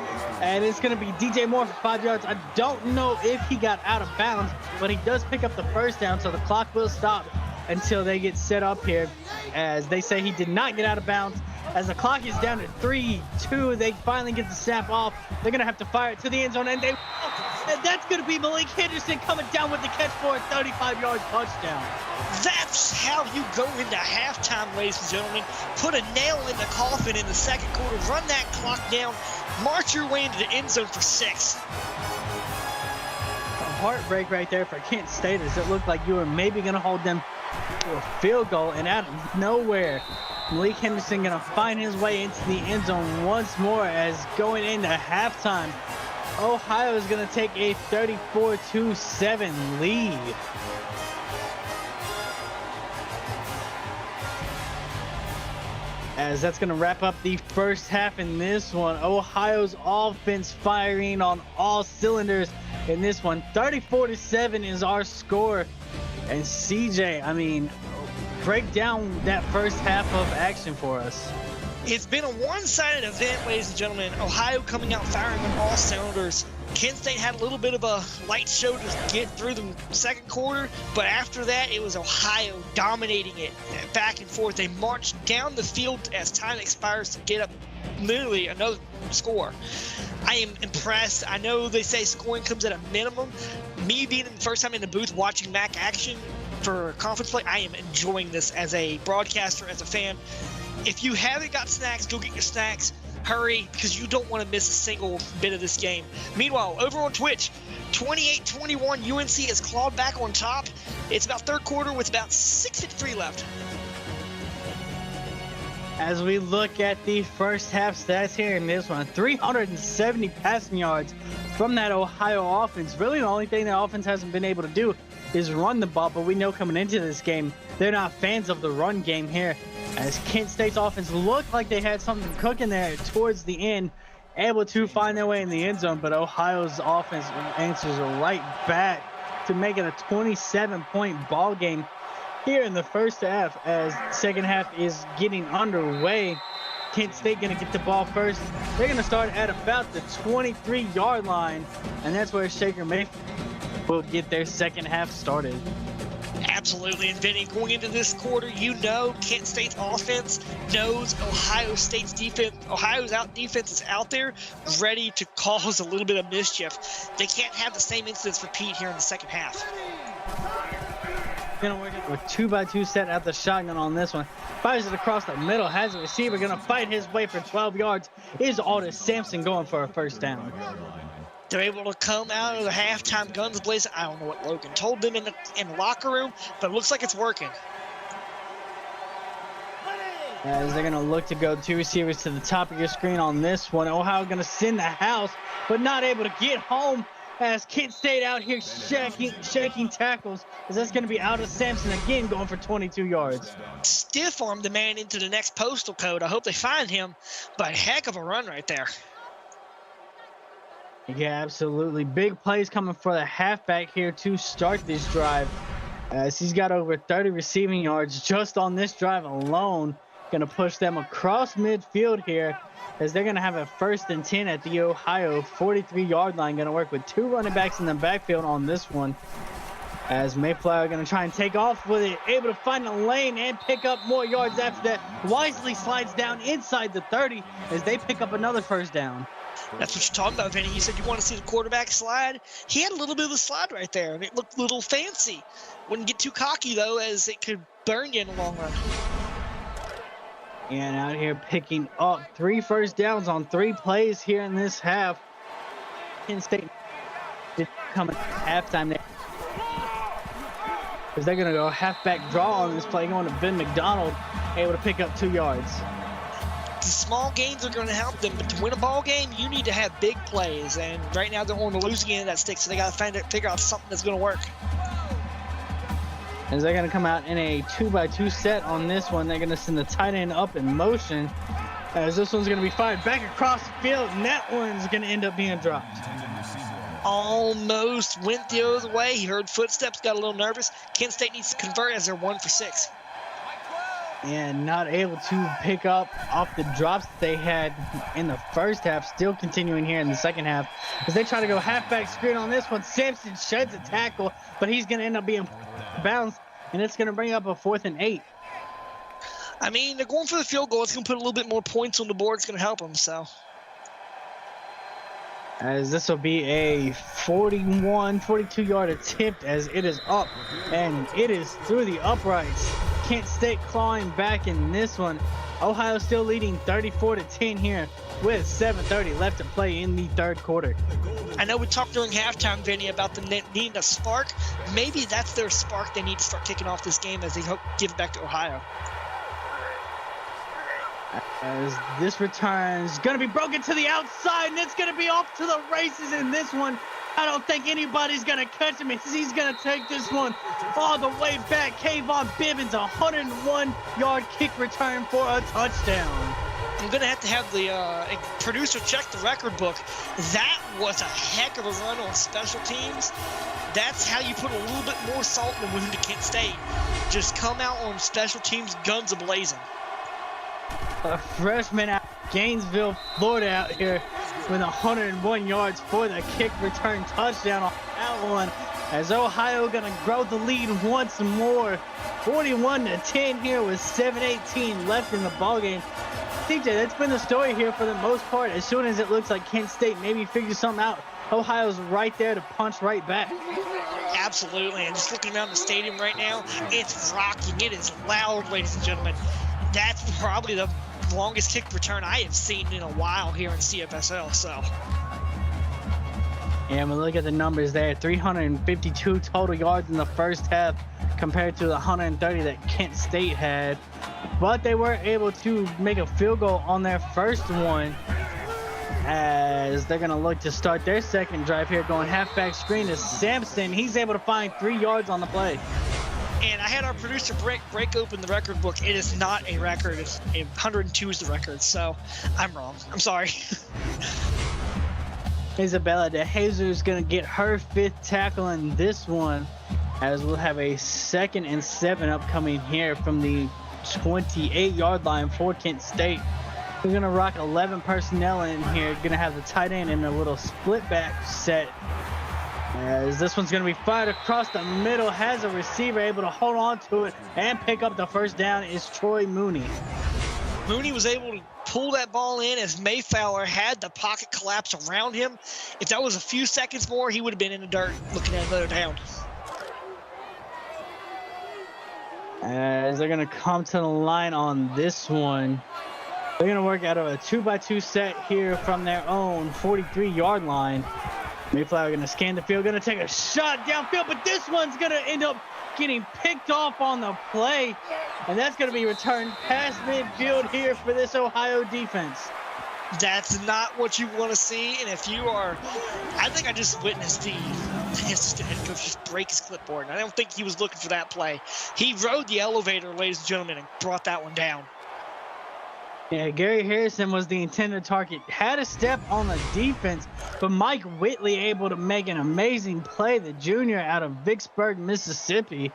And it's going to be DJ Moore for 5 yards. I don't know if he got out of bounds, but he does pick up the first down, so the clock will stop until they get set up here, as they say he did not get out of bounds. As the clock is down to 3-2, they finally get the snap off. They're going to have to fire it to the end zone, and that's going to be Malik Henderson coming down with the catch for a 35-yard touchdown. That's how you go into halftime, ladies and gentlemen. Put a nail in the coffin in the second quarter, run that clock down, march your way into the end zone for 6. A heartbreak right there for Kent State, as it looked like you were maybe going to hold them to a field goal, and out of nowhere, Malik Henderson going to find his way into the end zone once more, as going into halftime, Ohio is going to take a 34-7 lead. As that's going to wrap up the first half in this one. Ohio's offense firing on all cylinders in this one. 34-7 is our score. And CJ, I mean, break down that first half of action for us. It's been a one-sided event, ladies and gentlemen. Ohio coming out firing on all cylinders. Kent State had a little bit of a light show to get through the second quarter, but after that, it was Ohio dominating it back and forth. They marched down the field as time expires to get up literally another score. I am impressed. I know they say scoring comes at a minimum. Me being the first time in the booth watching MAC action for conference play, I am enjoying this as a broadcaster, as a fan. If you haven't got snacks, go get your snacks. Hurry, because you don't want to miss a single bit of this game. Meanwhile, over on Twitch, 28-21, UNC is clawed back on top. It's about third quarter with about 6:53 left. As we look at the first half stats here in this one, 370 passing yards from that Ohio offense. Really, the only thing the offense hasn't been able to do is run the ball, but we know coming into this game, they're not fans of the run game here, as Kent State's offense looked like they had something cooking there towards the end, able to find their way in the end zone, but Ohio's offense answers right back to make it a 27-point ball game here in the first half. As second half is getting underway, Kent State gonna get the ball first. They're gonna start at about the 23-yard line, and that's where Shaker Mayfield will get their second half started. Absolutely, and Vinny, going into this quarter, you know Kent State's offense knows Ohio State's defense. Ohio's defense is out there ready to cause a little bit of mischief. They can't have the same incidents repeat here in the second half. Gonna work it with 2x2 set at the shotgun on this one. Fires it across the middle, has a receiver gonna fight his way for 12 yards. Is Aldous Sampson going for a first down? They're able to come out of the halftime guns blazing. I don't know what Logan told them in the locker room, but it looks like it's working. As they're gonna look to go two receivers to the top of your screen on this one. Ohio gonna send the house, but not able to get home, as Kent State out here shaking tackles, as that's going to be Aldous Sampson again going for 22 yards. Stiff arm the man into the next postal code. I hope they find him, but heck of a run right there. Yeah, absolutely. Big plays coming for the halfback here to start this drive, as he's got over 30 receiving yards just on this drive alone. Going to push them across midfield here, as they're going to have a 1st and 10 at the Ohio 43-yard line. Going to work with two running backs in the backfield on this one, as Mayflower going to try and take off with it, able to find a lane and pick up more yards after that. Wisely slides down inside the 30 as they pick up another first down. That's what you're talking about, Vinny. You said you want to see the quarterback slide. He had a little bit of a slide right there, and it looked a little fancy. Wouldn't get too cocky, though, as it could burn you in the long run. And out here picking up 3 first downs on 3 plays here in this half. Kent State is coming halftime there, because they're going to go halfback draw on this play, going to Ben McDonald, able to pick up 2 yards. The small gains are going to help them, but to win a ball game, you need to have big plays. And right now they're on the losing end of that stick, so they got to figure out something that's going to work. As they're going to come out in a 2x2 set on this one, they're going to send the tight end up in motion, as this one's going to be fired back across the field, and that one's going to end up being dropped. Almost went the other way. He heard footsteps, got a little nervous. Kent State needs to convert, as they're 1 for 6. And not able to pick up off the drops that they had in the first half. Still continuing here in the second half, as they try to go halfback screen on this one. Sampson sheds a tackle, but he's going to end up being bounced, and it's going to bring up a 4th and 8. I mean, they're going for the field goal. It's going to put a little bit more points on the board. It's going to help them, so. As this will be a 42-yard attempt, as it is up, and it is through the uprights. Kent State clawing back in this one. Ohio still leading 34-10 here with 7:30 left to play in the third quarter. I know we talked during halftime, Vinny, about the needing a spark. Maybe that's their spark. They need to start kicking off this game as they hope to give it back to Ohio. As this return is going to be broken to the outside, and it's going to be off to the races in this one. I don't think anybody's going to catch him, as he's going to take this one all the way back. Kayvon Bibbins, a 101-yard kick return for a touchdown. I'm going to have the producer check the record book. That was a heck of a run on special teams. That's how you put a little bit more salt in the wound to Kent State. Just come out on special teams, guns a-blazing. A freshman out of Gainesville, Florida out here with 101 yards for the kick return touchdown on that one, as Ohio going to grow the lead once more. 41-10 here with 7:18 left in the ballgame. TJ, that's been the story here for the most part. As soon as it looks like Kent State maybe figures something out, Ohio's right there to punch right back. Absolutely, and just looking around the stadium right now, it's rocking. It is loud, ladies and gentlemen. That's probably the longest kick return I have seen in a while here in CFSL. So. And we look at the numbers there, 352 total yards in the first half compared to the 130 that Kent State had. But they were able to make a field goal on their first one, as they're going to look to start their second drive here, going halfback screen to Sampson. He's able to find 3 yards on the play. And I had our producer break open the record book. It is not a record. 102 is the record, so I'm wrong. I'm sorry. Isabella De Jesus is going to get her 5th tackle in this one, as we'll have a 2nd and 7 upcoming here from the 28-yard line for Kent State. We're going to rock 11 personnel in here. Going to have the tight end in a little split back set, as this one's going to be fired across the middle. Has a receiver able to hold on to it and pick up the first down is Troy Mooney. Mooney was able to pull that ball in as Mayflower had the pocket collapse around him. If that was a few seconds more, he would have been in the dirt looking at another down. As they're going to come to the line on this one. They're going to work out of a 2x2 set here from their own 43-yard line. Mayflower going to scan the field, going to take a shot downfield, but this one's going to end up getting picked off on the play, and that's going to be returned past midfield here for this Ohio defense. That's not what you want to see, and if you are, I think I just witnessed the assistant head coach just break his clipboard, and I don't think he was looking for that play. He rode the elevator, ladies and gentlemen, and brought that one down. Yeah, Gary Harrison was the intended target. Had a step on the defense, but Mike Whitley able to make an amazing play, the junior out of Vicksburg, Mississippi.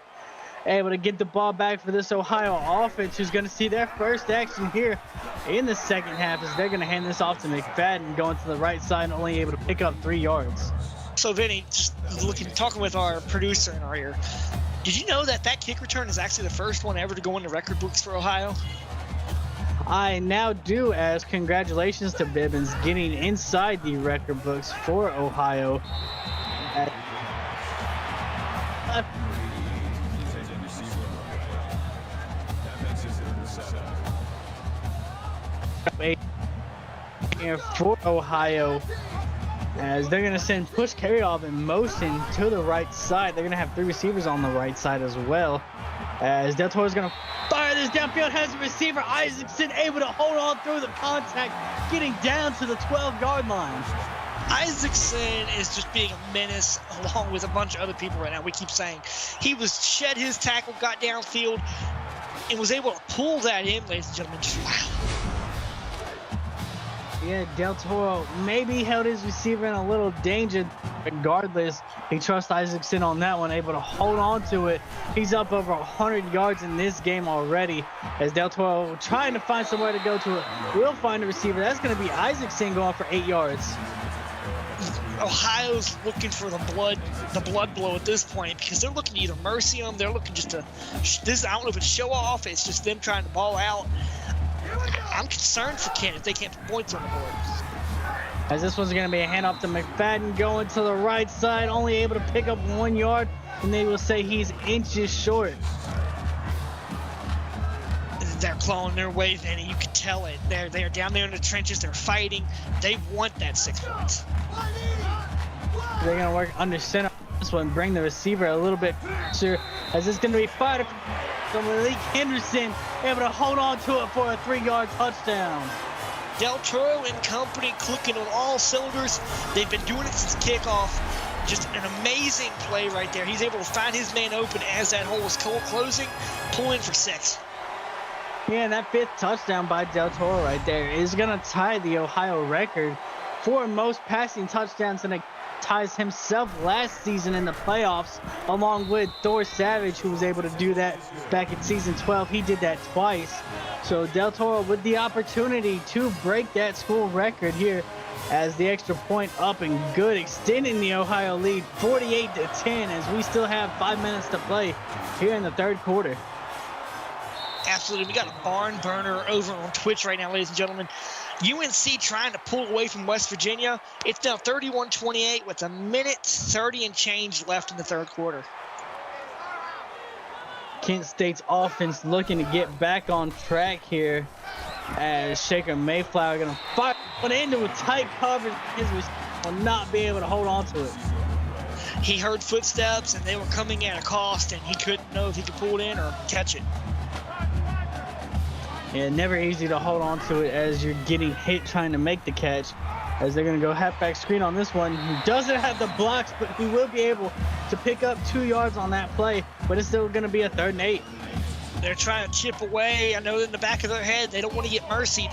Able to get the ball back for this Ohio offense, who's going to see their first action here in the second half, as they're going to hand this off to McFadden, going to the right side and only able to pick up 3 yards. So, Vinny, just talking with our producer in our ear, did you know that kick return is actually the first one ever to go in the record books for Ohio? I now do, as congratulations to Bibbins getting inside the record books for Ohio. For Ohio, as they're going to send push carry off in motion to the right side. They're going to have 3 receivers on the right side as well, as Del Toro is going to fire this downfield. Has a receiver, Isaacson, able to hold on through the contact, getting down to the 12-yard line. Isaacson is just being a menace along with a bunch of other people right now. We keep saying he shed his tackle, got downfield, and was able to pull that in, ladies and gentlemen. Just wow. Yeah, Del Toro maybe held his receiver in a little danger. Regardless, he trusts Isaacson on that one, able to hold on to it. He's up over 100 yards in this game already, as Del Toro trying to find somewhere to go to it. Will find a receiver. That's going to be Isaacson going for 8 yards. Ohio's looking for the blood blow at this point, because they're looking to either mercy them, they're looking just to, I don't know if it's show off, it's just them trying to ball out. I'm concerned for Kent if they can't put points on the board. As this one's going to be a handoff to McFadden, going to the right side, only able to pick up 1 yard, and they will say he's inches short. They're clawing their way, Vinny. You can tell it. They're down there in the trenches. They're fighting. They want that 6 points. They're going to work under center. This one, bring the receiver a little bit closer, as it's going to be fired from Malik Henderson, able to hold on to it for a 3-yard touchdown. Del Toro and company clicking on all cylinders. They've been doing it since kickoff. Just an amazing play right there. He's able to find his man open as that hole was closing, pull in for 6. Yeah, and that 5th touchdown by Del Toro right there is going to tie the Ohio record for most passing touchdowns, and it ties himself last season in the playoffs, along with Thor Savage, who was able to do that back in season 12. He did that twice. So Del Toro with the opportunity to break that school record here, as the extra point up and good, extending the Ohio lead 48-10, as we still have 5 minutes to play here in the 3rd quarter. Absolutely. We got a barn burner over on Twitch right now, ladies and gentlemen. UNC trying to pull away from West Virginia. It's now 31-28 with 1:30 and change left in the 3rd quarter. Kent State's offense looking to get back on track here as Shaker Mayflower going to fire one into a tight coverage. His receiver will not be able to hold on to it. He heard footsteps, and they were coming at a cost, and he couldn't know if he could pull it in or catch it. Yeah, never easy to hold on to it as you're getting hit trying to make the catch. As they're going to go halfback screen on this one. He doesn't have the blocks, but he will be able to pick up 2 yards on that play, but it's still going to be a 3rd and 8. They're trying to chip away. I know in the back of their head they don't want to get mercied,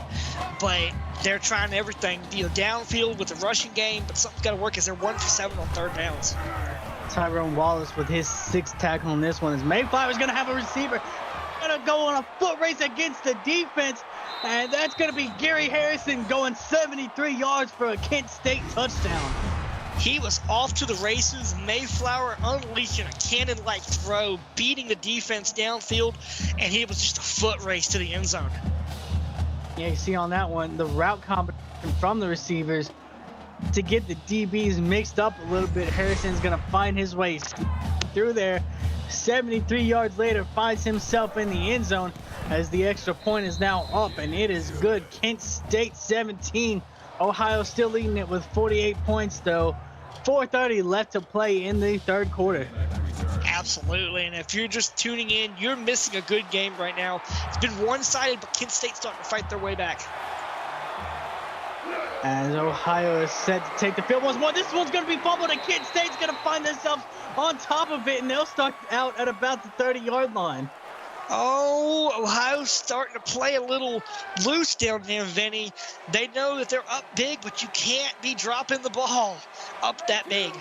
but they're trying everything. Downfield with the rushing game, but something's got to work as they're 1 for 7 on 3rd downs. Tyrone Wallace with his 6th tackle on this one. As Mayflower's going to have a receiver. Going to go on a foot race against the defense. And that's going to be Gary Harrison going 73 yards for a Kent State touchdown. He was off to the races. Mayflower unleashing a cannon-like throw, beating the defense downfield, and it was just a foot race to the end zone. Yeah, you see on that one, the route combination from the receivers to get the DBs mixed up a little bit. Harrison's going to find his way through there. 73 yards later, finds himself in the end zone as the extra point is now up, and it is good. Kent State 17. Ohio still leading it with 48 points, though. 4:30 left to play in the 3rd quarter. Absolutely, and if you're just tuning in, you're missing a good game right now. It's been one-sided, but Kent State's starting to fight their way back. As Ohio is set to take the field once more. This one's going to be fumbled, and Kent State's going to find themselves on top of it, and they'll start out at about the 30-yard line. Oh, Ohio's starting to play a little loose down there, Vinny. They know that they're up big, but you can't be dropping the ball up that big.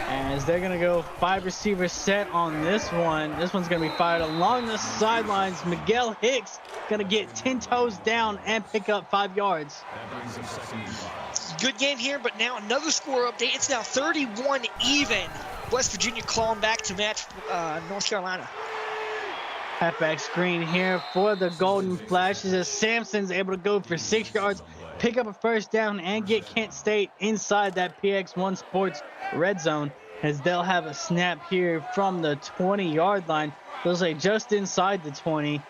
As they're going to go 5 receiver set on this one. This one's going to be fired along the sidelines. Miguel Hicks going to get 10 toes down and pick up 5 yards. Good game here, but now another score update. It's now 31 even. West Virginia clawing back to match North Carolina. Halfback screen here for the Golden Flashes as Sampson's able to go for 6 yards, pick up a 1st down, and get Kent State inside that PX1 Sports red zone as they'll have a snap here from the 20-yard line. They'll say just inside the 20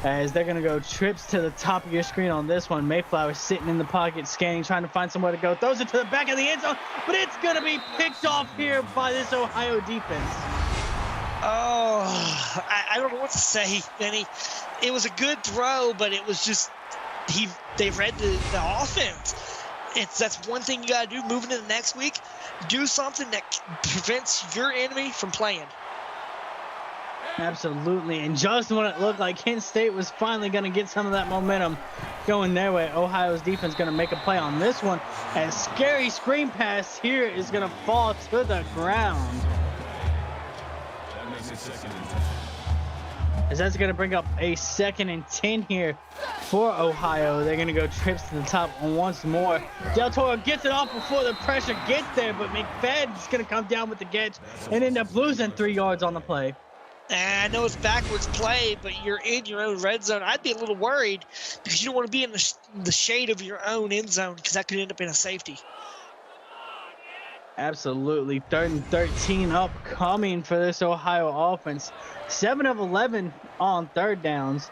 as they're going to go trips to the top of your screen on this one. Mayflower sitting in the pocket, scanning, trying to find somewhere to go. Throws it to the back of the end zone, but it's going to be picked off here by this Ohio defense. Oh, I don't know what to say, Benny. It was a good throw, but it was just they read the offense. That's one thing you got to do moving into the next week. Do something that prevents your enemy from playing. Absolutely, and just when it looked like Kent State was finally going to get some of that momentum going their way, Ohio's defense going to make a play on this one. And scary screen pass here is going to fall to the ground. As that's going to bring up a 2nd and 10 here for Ohio. They're going to go trips to the top once more. Del Toro gets it off before the pressure gets there, but McFadden's going to come down with the catch and end up losing 3 yards on the play. I know it's backwards play, but you're in your own red zone. I'd be a little worried because you don't want to be in the shade of your own end zone because that could end up in a safety. Absolutely. 3rd and 13 upcoming for this Ohio offense. 7 of 11 on 3rd downs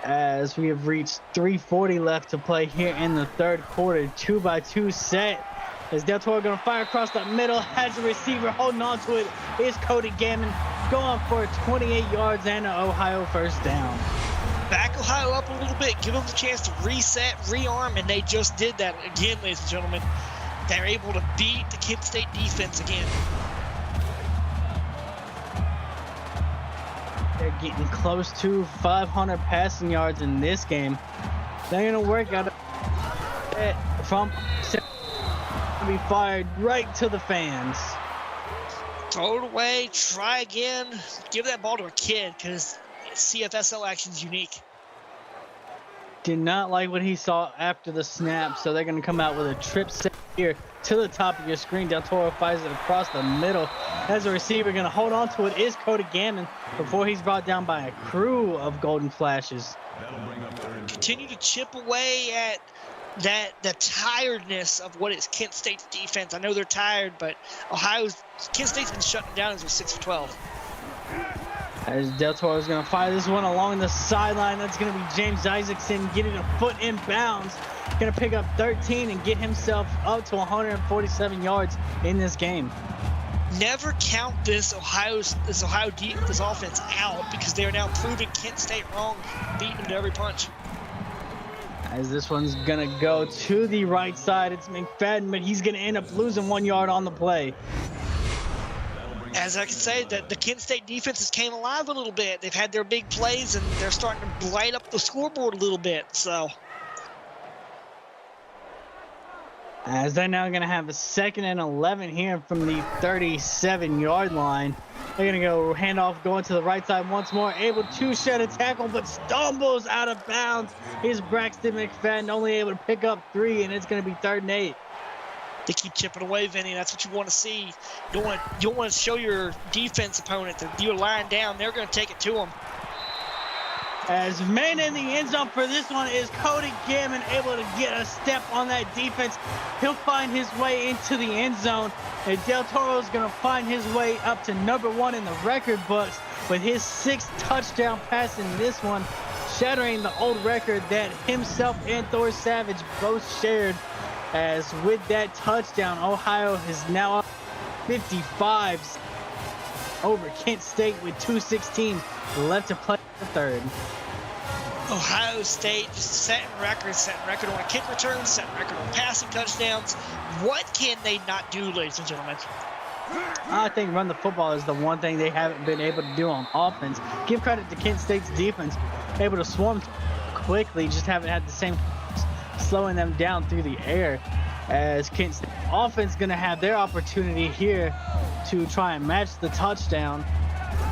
as we have reached 3:40 left to play here in the 3rd quarter. 2-by-2 set as Del Toro going to fire across the middle. Has a receiver holding on to it. Is Cody Gammon going for 28 yards and an Ohio 1st down. Back Ohio up a little bit. Give them the chance to reset, rearm, and they just did that again, ladies and gentlemen. They're able to beat the Kent State defense again. They're getting close to 500 passing yards in this game. They're going to work out it from to be fired right to the fans. Throw it away, try again, give that ball to a kid because CFSL action's unique. Did not like what he saw after the snap, so they're going to come out with a trip set here to the top of your screen. Del Toro fires it across the middle. As a receiver, going to hold on to it is Cody Gammon before he's brought down by a crew of Golden Flashes. Continue to chip away at the tiredness of what is Kent State's defense. I know they're tired, but Kent State's been shutting down as they're 6 for 12. As Del Toro is going to fire this one along the sideline. That's going to be James Isaacson getting a foot in bounds. Going to pick up 13 and get himself up to 147 yards in this game. Never count this Ohio offense out, because they are now proving Kent State wrong, beating them to every punch. As this one's going to go to the right side. It's McFadden, but he's going to end up losing 1 yard on the play. As I can say, that the Kent State defenses came alive a little bit. They've had their big plays, and they're starting to light up the scoreboard a little bit. So, as they're now going to have a 2nd and 11 here from the 37-yard line. They're going to go handoff going to the right side once more. Able to shed a tackle, but stumbles out of bounds. Here's Braxton McFadden, only able to pick up 3, and it's going to be 3rd and 8. They keep chipping away, Vinny. That's what you want to see. You don't want to show your defense opponent that you're lying down. They're going to take it to them. As man in the end zone for this one is Cody Gammon, able to get a step on that defense. He'll find his way into the end zone, and Del Toro is going to find his way up to number 1 in the record books with his 6th touchdown pass in this one, shattering the old record that himself and Thor Savage both shared. As with that touchdown, Ohio is now up 55 over Kent State with 2:16 left to play the 3rd. Ohio State just setting records on kick returns, setting record on passing touchdowns. What can they not do, ladies and gentlemen? I think run the football is the one thing they haven't been able to do on offense. Give credit to Kent State's defense, able to swarm quickly, just haven't had the same slowing them down through the air. As Kent State offense going to have their opportunity here to try and match the touchdown,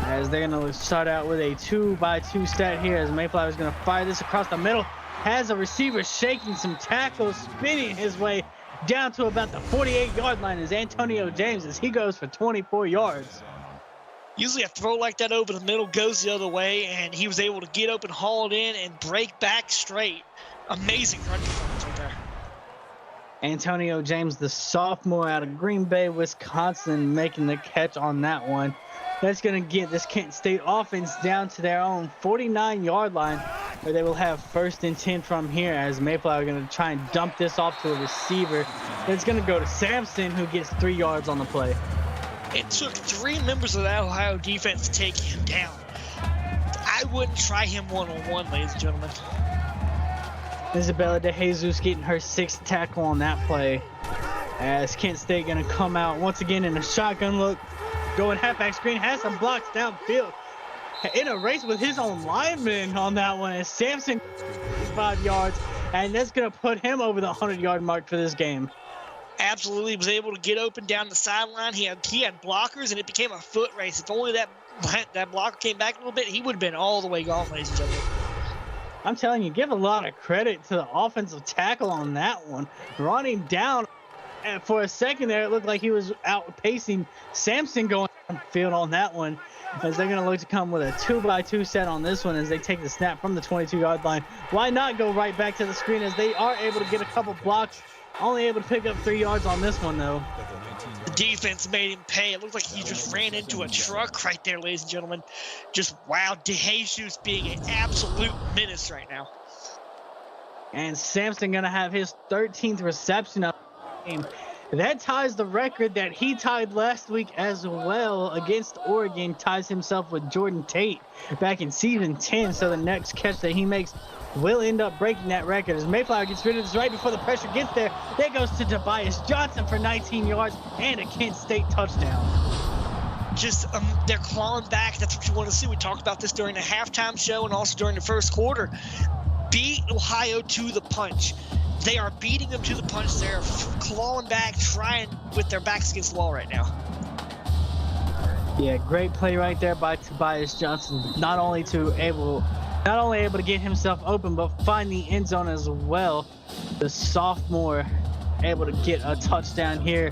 as they're going to start out with a 2-by-2 stat here, as Mayflower is going to fire this across the middle. Has a receiver shaking some tackles, spinning his way down to about the 48-yard line is Antonio James, as he goes for 24 yards. Usually a throw like that over the middle goes the other way, and he was able to get open, haul it in, and break back straight. Amazing run performance right there. Antonio James, the sophomore out of Green Bay, Wisconsin, making the catch on that one. That's going to get this Kent State offense down to their own 49-yard line, where they will have 1st and 10 from here, as Mayflower are going to try and dump this off to a receiver. It's going to go to Sampson, who gets 3 yards on the play. It took 3 members of that Ohio defense to take him down. I wouldn't try him one-on-one, ladies and gentlemen. Isabella DeJesus getting her 6th tackle on that play, as Kent State going to come out once again in a shotgun look, going halfback screen, has some blocks downfield in a race with his own lineman on that one, as Sampson 5 yards, and that's going to put him over the 100-yard mark for this game. Absolutely was able to get open down the sideline. He had blockers, and it became a foot race. If only that blocker came back a little bit, he would have been all the way gone, ladies and gentlemen. I'm telling you, give a lot of credit to the offensive tackle on that one. Running down, and for a second there, it looked like he was outpacing Sampson going field on that one, as they're going to look to come with a 2-by-2 set on this one as they take the snap from the 22-yard line. Why not go right back to the screen, as they are able to get a couple blocks, only able to pick up 3 yards on this one, though. The defense made him pay. It looked like he just ran into a truck right there, ladies and gentlemen. Just wow, DeJesus being an absolute menace right now. And Sampson going to have his 13th reception of the game. That ties the record that he tied last week as well against Oregon, ties himself with Jordan Tate back in season 10. So the next catch that he makes will end up breaking that record, as Mayflower gets rid of this right before the pressure gets there. That goes to Tobias Johnson for 19 yards and a Kent State touchdown. Just they're clawing back. That's what you want to see. We talked about this during the halftime show and also during the first quarter. Beat Ohio to the punch. They are beating them to the punch. They're clawing back, trying with their backs against the wall right now. Yeah, great play right there by Tobias Johnson. Not only able to get himself open, but find the end zone as well. The sophomore able to get a touchdown here,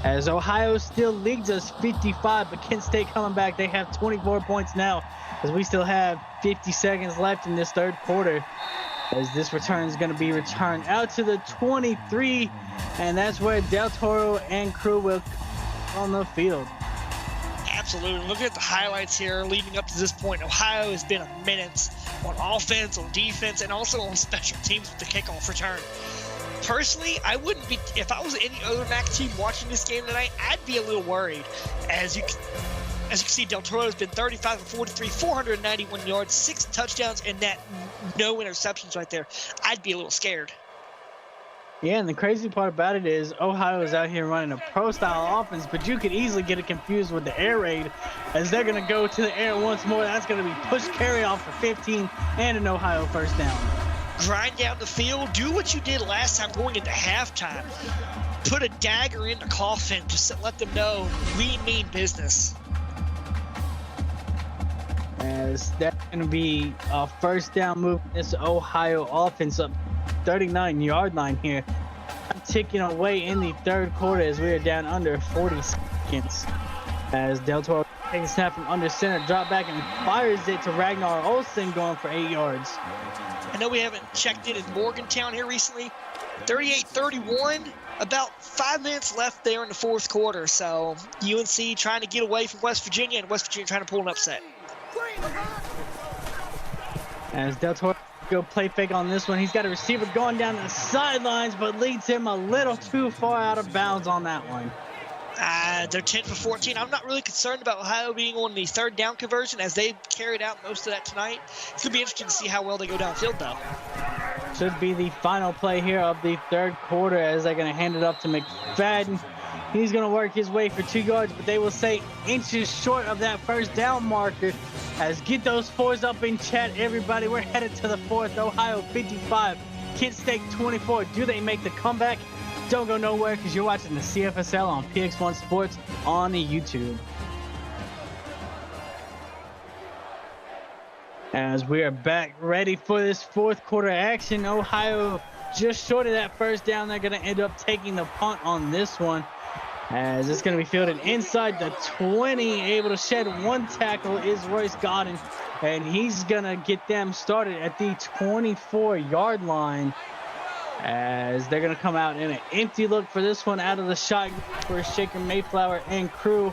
as Ohio still leads us 55, but Kent State coming back. They have 24 points now, as we still have 50 seconds left in this 3rd quarter, as this return is going to be returned out to the 23, and that's where Del Toro and crew will on the field. Absolutely. Looking at the highlights here leading up to this point, Ohio has been a menace on offense, on defense, and also on special teams with the kickoff return. Personally, I wouldn't be, if I was any other MAC team watching this game tonight, I'd be a little worried. As you can see, Del Toro has been 35 of 43, 491 yards, 6 touchdowns, and that no interceptions right there. I'd be a little scared. Yeah, and the crazy part about it is Ohio is out here running a pro-style offense, but you could easily get it confused with the air raid as they're going to go to the air once more. That's going to be push carry off for 15 and an Ohio first down. Grind down the field. Do what you did last time going into halftime. Put a dagger in the coffin. Just let them know we mean business. As that's going to be a first down move. This Ohio offense up 39-yard line here. I'm ticking away in the third quarter as we are down under 40 seconds. As Del Toro takes a snap from under center, drop back and fires it to Ragnar Olsen going for 8 yards. I know we haven't checked in Morgantown here recently. 38-31, about 5 minutes left there in the fourth quarter. So UNC trying to get away from West Virginia, and West Virginia trying to pull an upset. As Del Toro go play fake on this one, he's got a receiver going down the sidelines, but leads him a little too far out of bounds on that one. They're 10 for 14. I'm not really concerned about Ohio being on the third down conversion as they've carried out most of that tonight. It's going to be interesting to see how well they go downfield, though. Should be the final play here of the third quarter as they're going to hand it up to McFadden. He's going to work his way for 2 yards, but they will say inches short of that first down marker. As get those 4s up in chat, everybody. We're headed to the fourth. Ohio 55, Kent State 24. Do they make the comeback? Don't go nowhere because you're watching the CFSL on PX1 Sports on the YouTube. As we are back ready for this fourth quarter action, Ohio just short of that first down. They're going to end up taking the punt on this one. As it's going to be fielded inside the 20, able to shed 1 tackle is Royce Godden, and he's going to get them started at the 24-yard line. As they're going to come out in an empty look for this one out of the shotgun for Shaker Mayflower and crew.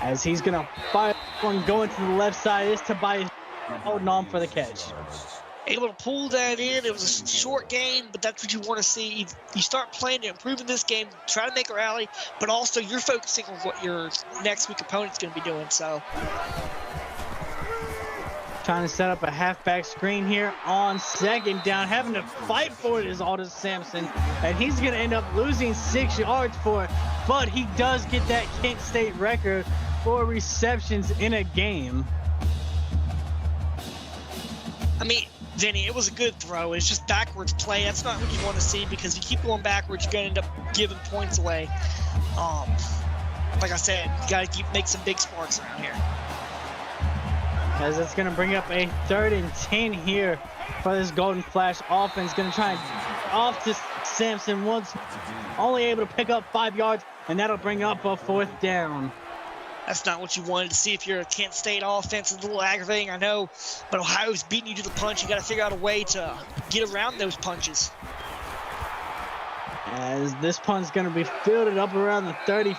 As he's going to fire one going to the left side is Tobias holding on for the catch. Able to pull that in. It was a short game, but that's what you want to see. You start playing to improve in this game, try to make a rally, but also you're focusing on what your next week opponent's going to be doing. So trying to set up a halfback screen here on second down. Having to fight for it is Aldous Sampson, and he's going to end up losing 6 yards for it, but he does get that Kent State record for receptions in a game. I mean, Vinny, it was a good throw. It's just backwards play. That's not what you want to see because you keep going backwards, you're going to end up giving points away. Like I said, you got to make some big sparks around here. As it's going to bring up a 3rd and 10 here for this Golden Flash offense. Going to try and off to Sampson once, only able to pick up 5 yards, and that'll bring up a 4th down. That's not what you wanted to see if you're a Kent State offense. It's a little aggravating, I know, but Ohio's beating you to the punch. You got to figure out a way to get around those punches. As this punt's going to be fielded up around the 30,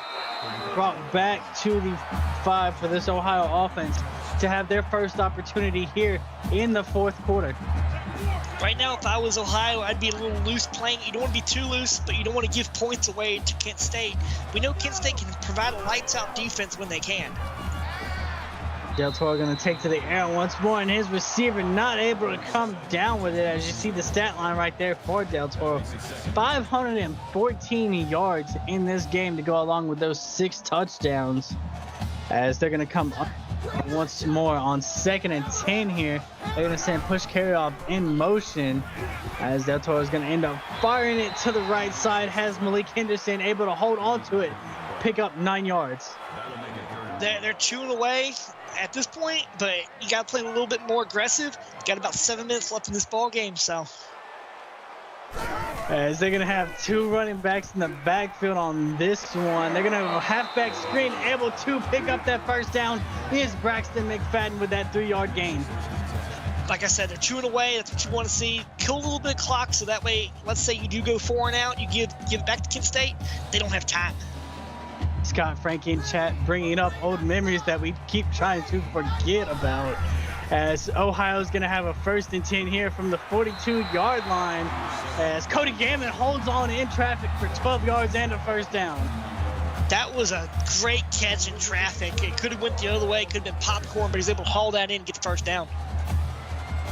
brought back to the 5 for this Ohio offense to have their first opportunity here in the fourth quarter. Right now, if I was Ohio, I'd be a little loose playing. You don't want to be too loose, but you don't want to give points away to Kent State. We know Kent State can provide a lights-out defense when they can. Del Toro going to take to the air once more, and his receiver not able to come down with it. As you see the stat line right there for Del Toro. 514 yards in this game to go along with those 6 touchdowns. As they're going to come up once more on 2nd and 10 here. They're going to send push carry off in motion as Del Toro is going to end up firing it to the right side. Has Malik Henderson able to hold on to it, pick up 9 yards. They're chewing away at this point, but you got to play a little bit more aggressive. You got about 7 minutes left in this ball game, so. As they're going to have 2 running backs in the backfield on this one. They're going to have a halfback screen, able to pick up that first down. Is Braxton McFadden with that 3-yard gain. Like I said, they're chewing away. That's what you want to see. Kill a little bit of clock so that way, let's say you do go 4 and out, you give it back to Kent State. They don't have time. Scott Frankie in chat bringing up old memories that we keep trying to forget about. As Ohio's going to have a 1st and 10 here from the 42-yard line, as Cody Gammon holds on in traffic for 12 yards and a 1st down. That was a great catch in traffic. It could have went the other way. It could have been popcorn, but he's able to haul that in and get the 1st down.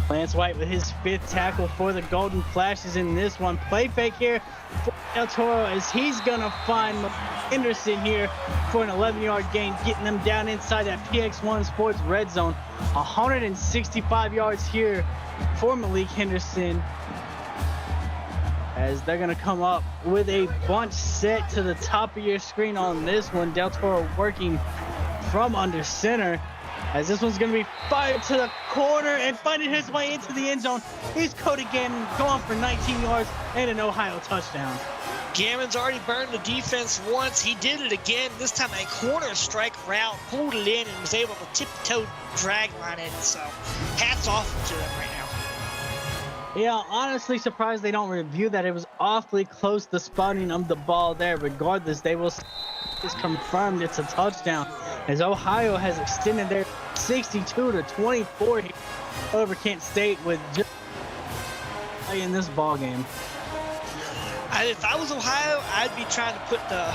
Lance White with his 5th tackle for the Golden Flashes in this one. Play fake here for Del Toro as he's going to find Henderson here for an 11-yard gain, getting them down inside that PX1 Sports red zone. 165 yards here for Malik Henderson, as they're going to come up with a bunch set to the top of your screen on this one. Del Toro working from under center, as this one's going to be fired to the corner and finding his way into the end zone. Here's Cody Gammon going for 19 yards and an Ohio touchdown. Gammon's already burned the defense once. He did it again. This time a corner strike route, pulled it in, and was able to tiptoe drag line it. So hats off to them right now. Yeah, honestly surprised they don't review that. It was awfully close, the spotting of the ball there. Regardless, they will just confirmed it's a touchdown, as Ohio has extended their 62-24 here over Kent State with just in this ball game. If I was Ohio, I'd be trying to put the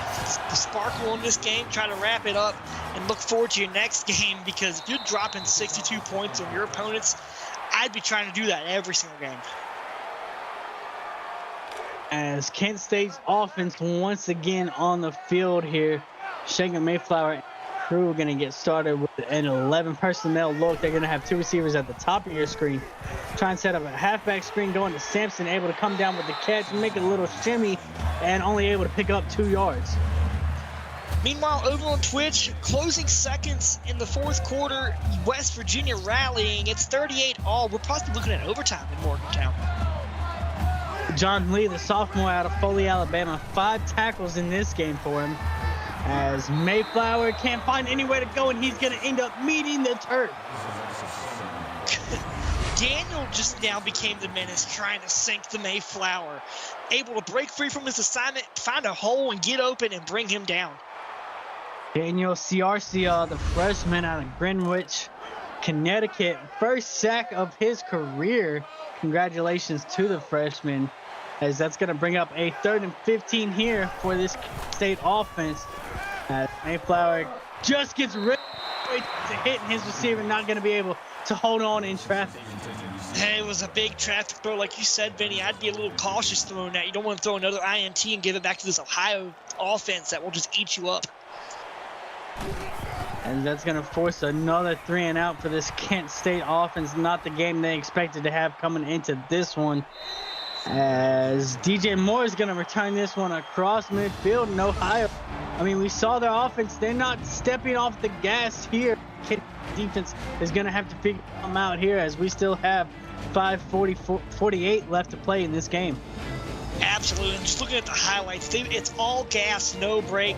sparkle on this game, try to wrap it up, and look forward to your next game, because if you're dropping 62 points on your opponents, I'd be trying to do that every single game. As Kent State's offense once again on the field here, Shagan Mayflower crew are going to get started with an 11 personnel look. They're going to have 2 receivers at the top of your screen. Try and set up a halfback screen going to Sampson, able to come down with the catch and make it a little shimmy, and only able to pick up 2 yards. Meanwhile, over on Twitch, closing seconds in the 4th quarter, West Virginia rallying. It's 38-all. We're possibly looking at overtime in Morgantown. John Lee, the sophomore out of Foley, Alabama, 5 tackles in this game for him, as Mayflower can't find anywhere to go, and he's going to end up meeting the turf. Daniel just now became the menace, trying to sink the Mayflower. Able to break free from his assignment, find a hole, and get open and bring him down. Daniel Ciarcia, the freshman out of Greenwich, Connecticut, 1st sack of his career. Congratulations to the freshman, as that's going to bring up a 3rd and 15 here for this State offense. Mayflower just gets rid to hitting his receiver, not going to be able to hold on in traffic. Hey, it was a big traffic throw. Like you said, Benny, I'd be a little cautious throwing that. You don't want to throw another INT and give it back to this Ohio offense that will just eat you up. And that's going to force another 3 and out for this Kent State offense. Not the game they expected to have coming into this one, as DJ Moore is going to return this one across midfield in Ohio. I mean, we saw their offense. They're not stepping off the gas here. Kent defense is going to have to figure them out here, as we still have 5:48 left to play in this game. Absolutely. And just looking at the highlights, it's all gas, no break.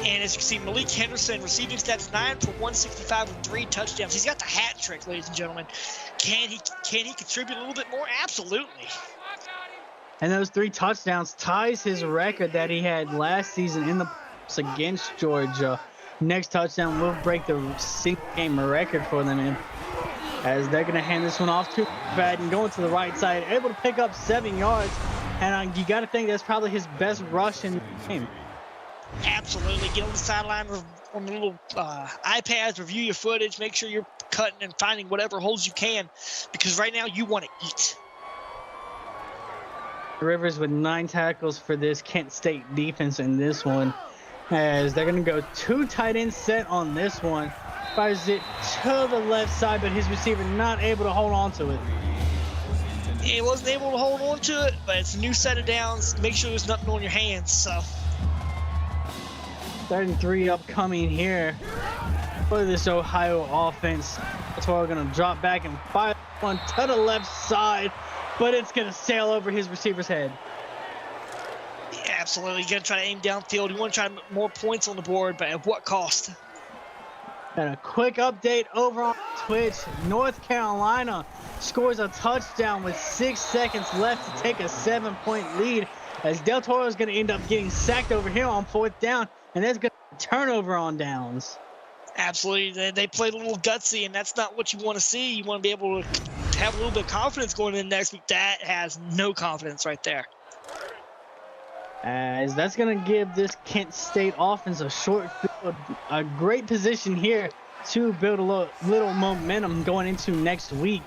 And as you can see, Malik Henderson receiving stats 9 for 165 with 3 touchdowns. He's got the hat trick, ladies and gentlemen. Can he contribute a little bit more? Absolutely. And those 3 touchdowns ties his record that he had last season in the playoffs against Georgia. Next touchdown will break the single game record for them, as they're going to hand this one off to Bad and going to the right side, able to pick up 7 yards. And you got to think that's probably his best rush in the game. Absolutely. Get on the sideline on the little iPads, review your footage, make sure you're cutting and finding whatever holes you can, because right now you want to eat. Rivers with 9 tackles for this Kent State defense in this one, as they're going to go 2 tight end set on this one. Fires it to the left side, but his receiver not able to hold on to it. He wasn't able to hold on to it, but it's a new set of downs. Make sure there's nothing on your hands. So 3rd and 3 upcoming here for this Ohio offense. That's why we're going to drop back and fire one to the left side, but it's going to sail over his receiver's head. Yeah, absolutely. You're going to try to aim downfield. You want to try to put more points on the board, but at what cost? And a quick update over on Twitch. North Carolina scores a touchdown with 6 seconds left to take a 7-point lead, as Del Toro is going to end up getting sacked over here on 4th down. and that's going to turnover on downs. Absolutely. They played a little gutsy, and that's not what you want to see. You want to be able to have a little bit of confidence going in next week. That has no confidence right there. As that's going to give this Kent State offense a short field, a great position here to build a little momentum going into next week.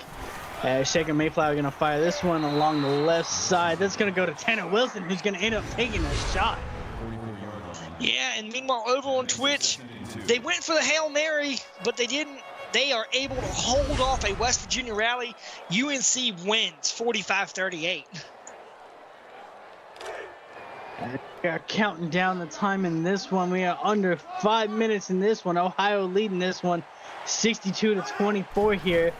Shaker Mayflower going to fire this one along the left side. That's going to go to Tanner Wilson, who's going to end up taking a shot. Yeah, and meanwhile, over on Twitch, they went for the Hail Mary, but they didn't. They are able to hold off a West Virginia rally. UNC wins 45-38. We are counting down the time in this one. We are under 5 minutes in this one. Ohio leading this one 62-24 here,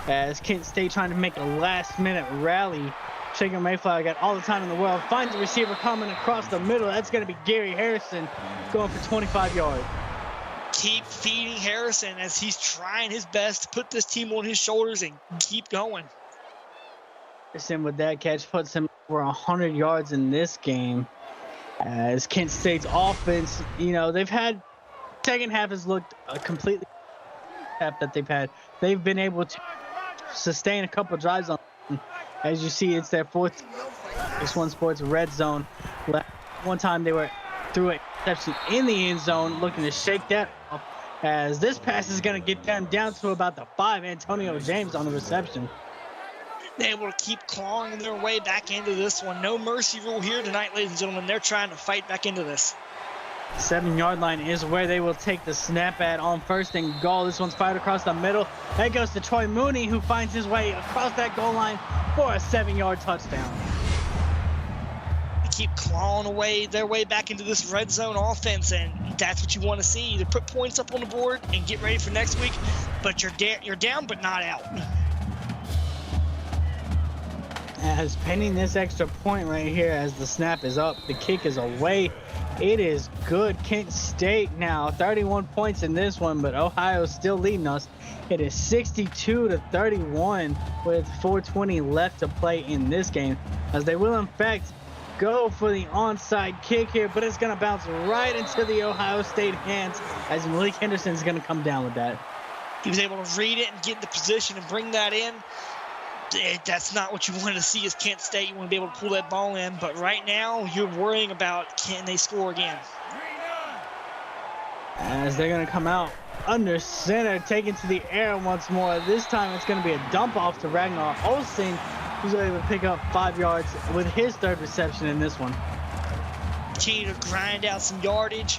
as Kent State trying to make a last-minute rally. Shaker Mayflower got all the time in the world. Finds a receiver coming across the middle. That's going to be Gary Harrison going for 25 yards. Keep feeding Harrison as he's trying his best to put this team on his shoulders and keep going. Harrison with that catch puts him over 100 yards in this game. As Kent State's offense, they've had second half has looked completely half that they've had. They've been able to sustain a couple drives on. As you see, it's their fourth X1 Sports red zone. One time they were through an interception in the end zone, looking to shake that off. As this pass is going to get them down to about the 5. Antonio James on the reception. They will keep clawing their way back into this one. No mercy rule here tonight, ladies and gentlemen. They're trying to fight back into this. 7-yard line is where they will take the snap at on first and goal. This one's fired across the middle. That goes to Troy Mooney, who finds his way across that goal line for a 7-yard touchdown. They keep clawing away their way back into this red zone offense, and that's what you want to see. Either put points up on the board and get ready for next week, but you're down but not out. As pending this extra point right here, as the snap is up, the kick is away. It is good. Kent State now 31 points in this one, but Ohio's still leading us. It is 62-31 with 4:20 left to play in this game, as they will in fact go for the onside kick here, but it's going to bounce right into the Ohio State hands, as Malik Henderson is going to come down with that. He was able to read it and get into position and bring that in. That's not what you want to see as Kent State. You want to be able to pull that ball in, but right now you're worrying about, can they score again? As they're going to come out under center, taken to the air once more. This time it's going to be a dump off to Ragnar Olsen, who's able to pick up 5 yards with his third reception in this one. Continue to grind out some yardage,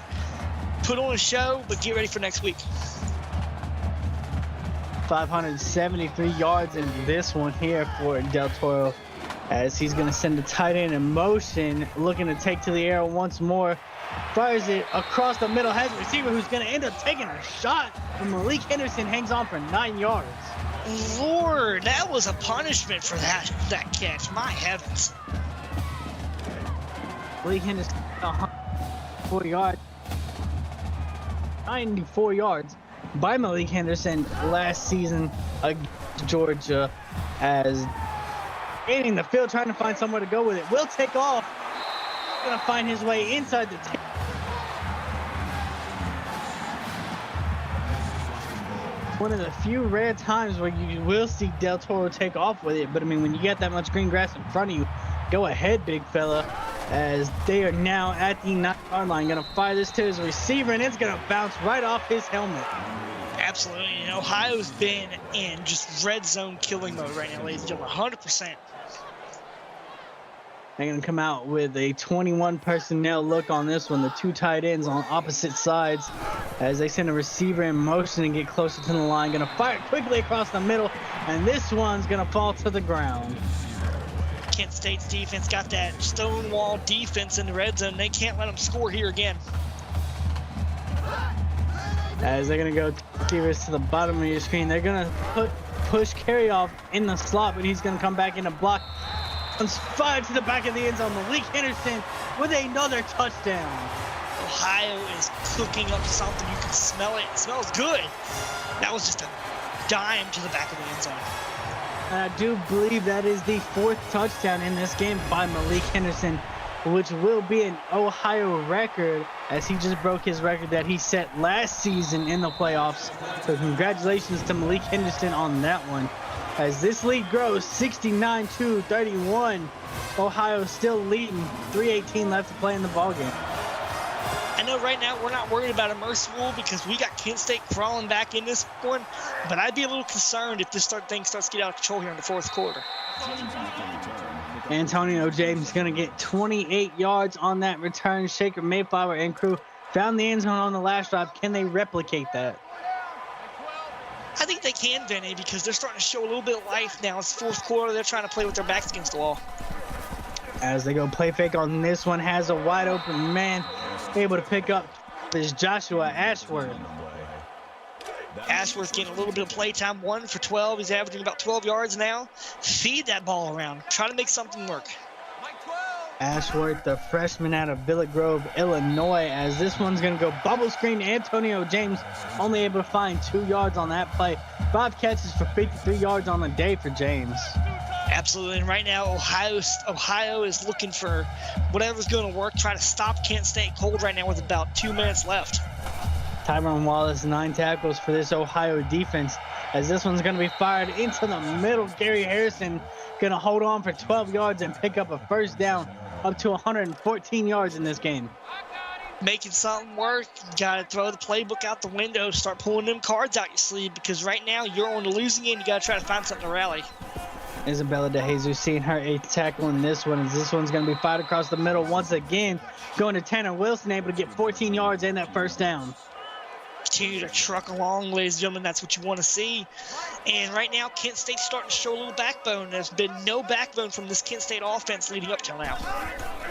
put on a show, but get ready for next week. 573 yards in this one here for Del Toro, as he's going to send the tight end in motion, looking to take to the air once more. Fires it across the middle, has a receiver who's going to end up taking a shot, and Malik Henderson hangs on for 9 yards. Lord, that was a punishment for that catch. My heavens. Malik Henderson 104 yards. 94 yards by Malik Henderson last season against Georgia, as gaining the field, trying to find somewhere to go with it. Will take off. Going to find his way inside the one of the few rare times where you will see Del Toro take off with it, but I mean, when you got that much green grass in front of you, go ahead, big fella, as they are now at the 9-yard line. Going to fire this to his receiver, and it's going to bounce right off his helmet. Absolutely. And Ohio's been in just red zone killing mode right now, ladies and gentlemen. 100%. They're going to come out with a 21 personnel look on this one. The two tight ends on opposite sides, as they send a receiver in motion and get closer to the line. Going to fire quickly across the middle, and this one's going to fall to the ground. Kent State's defense got that stonewall defense in the red zone. They can't let them score here again. As they're going to go receivers to the bottom of your screen. They're going to push carry off in the slot, but he's going to come back in a block. One's fired to the back of the end zone. Malik Henderson with another touchdown. Ohio is cooking up something. You can smell it. It smells good. That was just a dime to the back of the end zone. And I do believe that is the 4th touchdown in this game by Malik Henderson. which will be an Ohio record, as he just broke his record that he set last season in the playoffs. So congratulations to Malik Henderson on that one. As this lead grows 69-31, Ohio still leading, 3:18 left to play in the ballgame. I know right now we're not worried about a Merciful because we got Kent State crawling back in this one, but I'd be a little concerned if this thing starts to get out of control here in the fourth quarter. Antonio James going to get 28 yards on that return. Shaker Mayflower and crew found the end zone on the last drive. Can they replicate that? I think they can, Vinny, because they're starting to show a little bit of life now. It's fourth quarter. They're trying to play with their backs against the wall. As they go play fake on this one, has a wide open man able to pick up is Joshua Ashworth. Ashworth getting a little bit of play time, 1 for 12. He's averaging about 12 yards now. Feed that ball around. Try to make something work. Ashworth, the freshman out of Villa Grove, Illinois, as this one's going to go bubble screen. Antonio James only able to find 2 yards on that play. 5 catches for 53 yards on the day for James. Absolutely, and right now Ohio is looking for whatever's going to work, try to stop Kent State cold right now with about 2 minutes left. Tyrone Wallace, 9 tackles for this Ohio defense, as this one's going to be fired into the middle. Gary Harrison going to hold on for 12 yards and pick up a first down, up to 114 yards in this game. Making something work, you got to throw the playbook out the window, start pulling them cards out your sleeve, because right now you're on the losing end. You got to try to find something to rally. Isabella DeJesus seeing her 8th tackle in this one, as this one's going to be fired across the middle once again, going to Tanner Wilson, able to get 14 yards and that first down. Continue to truck along, ladies and gentlemen. That's what you want to see. And right now, Kent State's starting to show a little backbone. There's been no backbone from this Kent State offense leading up till now.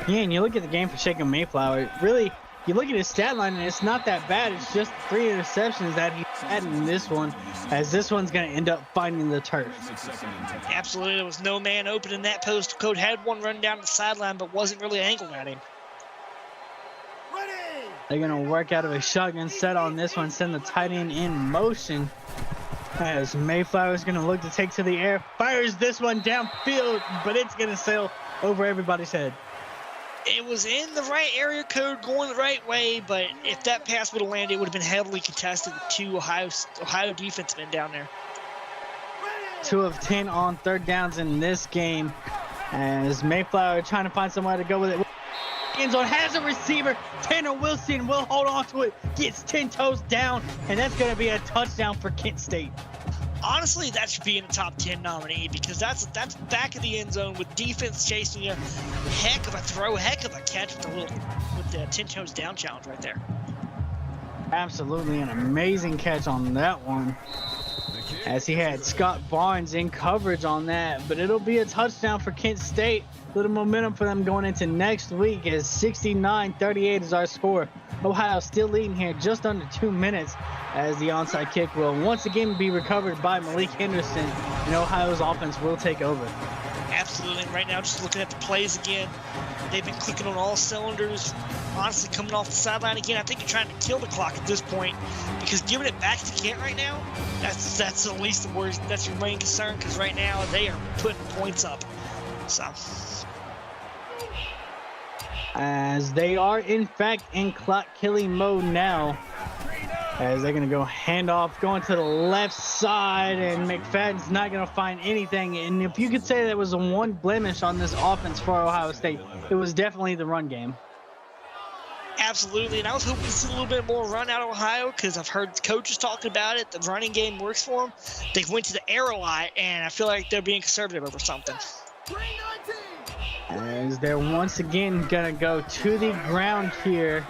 Yeah, and you look at the game for Shaker Mayflower, really, you look at his stat line, and it's not that bad. It's just 3 interceptions that he had in this one, as this one's going to end up finding the turf. Absolutely. There was no man open in that post. Code had one run down the sideline, but wasn't really angled at him. They're going to work out of a shotgun set on this one, send the tight end in motion, as Mayflower is going to look to take to the air, fires this one downfield, but it's going to sail over everybody's head. It was in the right area code, going the right way, but if that pass would have landed, it would have been heavily contested with 2 Ohio defensemen down there. 2 of 10 on third downs in this game, as Mayflower trying to find somewhere to go with it. End zone has a receiver. Tanner Wilson will hold on to it, gets 10 toes down, and that's going to be a touchdown for Kent State. Honestly, that should be in the top 10 nominee, because that's back of the end zone with defense chasing you. Heck of a throw, heck of a catch with the 10 toes down challenge right there. Absolutely an amazing catch on that one, as he had Scott Barnes in coverage on that, but it'll be a touchdown for Kent State. Little momentum for them going into next week, as 69-38 is our score. Ohio still leading here just under 2 minutes, as the onside kick will once again be recovered by Malik Henderson, and Ohio's offense will take over. Absolutely. And right now, just looking at the plays again, they've been clicking on all cylinders. Honestly, coming off the sideline again, I think you're trying to kill the clock at this point, because giving it back to Kent right now, that's at least the worst. That's your main concern, because right now they are putting points up. So, as they are in fact in clock killing mode now, as they're going to go handoff, going to the left side, and McFadden's not going to find anything. And if you could say there was a one blemish on this offense for Ohio State, it was definitely the run game. absolutely, and I was hoping to see a little bit more run out of Ohio, because I've heard coaches talking about it. The running game works for them. They went to the air a lot, and I feel like they're being conservative over something. As they're once again going to go to the ground here,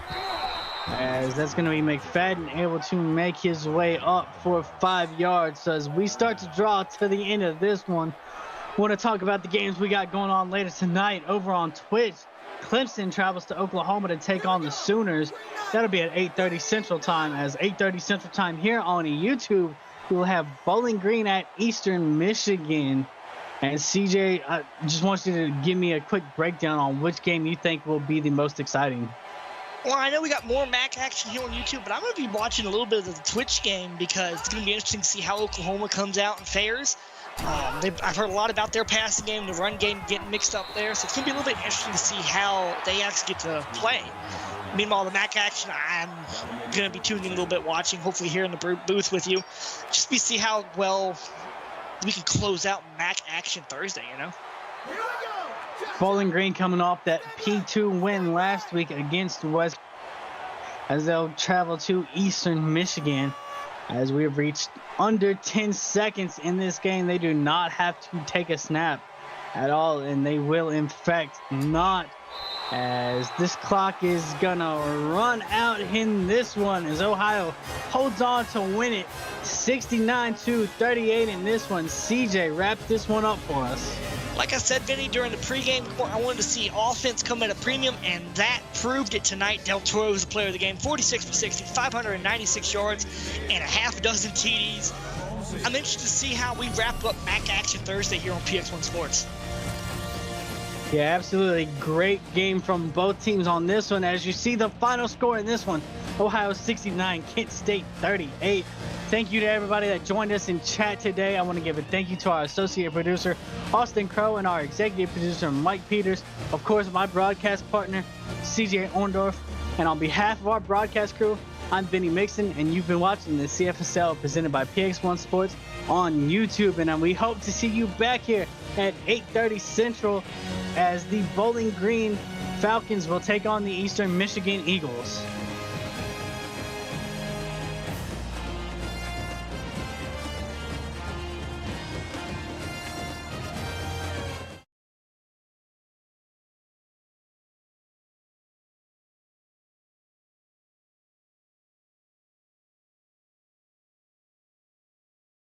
as that's going to be McFadden able to make his way up for 5 yards. So as we start to draw to the end of this one, I want to talk about the games we got going on later tonight over on Twitch. Clemson travels to Oklahoma to take on the Sooners. That'll be at 8:30 Central Time. As 8:30 Central Time here on YouTube, we will have Bowling Green at Eastern Michigan. And CJ, I just want you to give me a quick breakdown on which game you think will be the most exciting. Well, I know we got more MAC action here on YouTube, but I'm going to be watching a little bit of the Twitch game, because it's going to be interesting to see how Oklahoma comes out and fares. I've heard a lot about their passing game, the run game getting mixed up there, so it's going to be a little bit interesting to see how they actually get to play. Meanwhile, the MAC action, I'm going to be tuning in a little bit, watching, hopefully here in the booth with you, just to see how well we can close out MAC action Thursday, you know? Bowling Green coming off that P2 win last week against West, as they'll travel to Eastern Michigan. As we have reached under 10 seconds in this game, they do not have to take a snap at all, and they will in fact not, as this clock is gonna run out in this one, as Ohio holds on to win it 69-38 in this one. CJ, wrap this one up for us. Like I said, Vinny, during the pregame report, I wanted to see offense come at a premium, and that proved it tonight. Del Toro was the player of the game, 46 for 60, 596 yards, and a half dozen TDs. I'm interested to see how we wrap up MAC action Thursday here on PX1 Sports. Yeah, absolutely. Great game from both teams on this one. As you see the final score in this one, Ohio 69, Kent State 38. Thank you to everybody that joined us in chat today. I want to give a thank you to our associate producer, Austin Crow, and our executive producer, Mike Peters. Of course, my broadcast partner, CJ Orndorff. And on behalf of our broadcast crew, I'm Vinny Mixon, and you've been watching the CFSL presented by PX1 Sports on YouTube. And we hope to see you back here at 8:30 Central as the Bowling Green Falcons will take on the Eastern Michigan Eagles.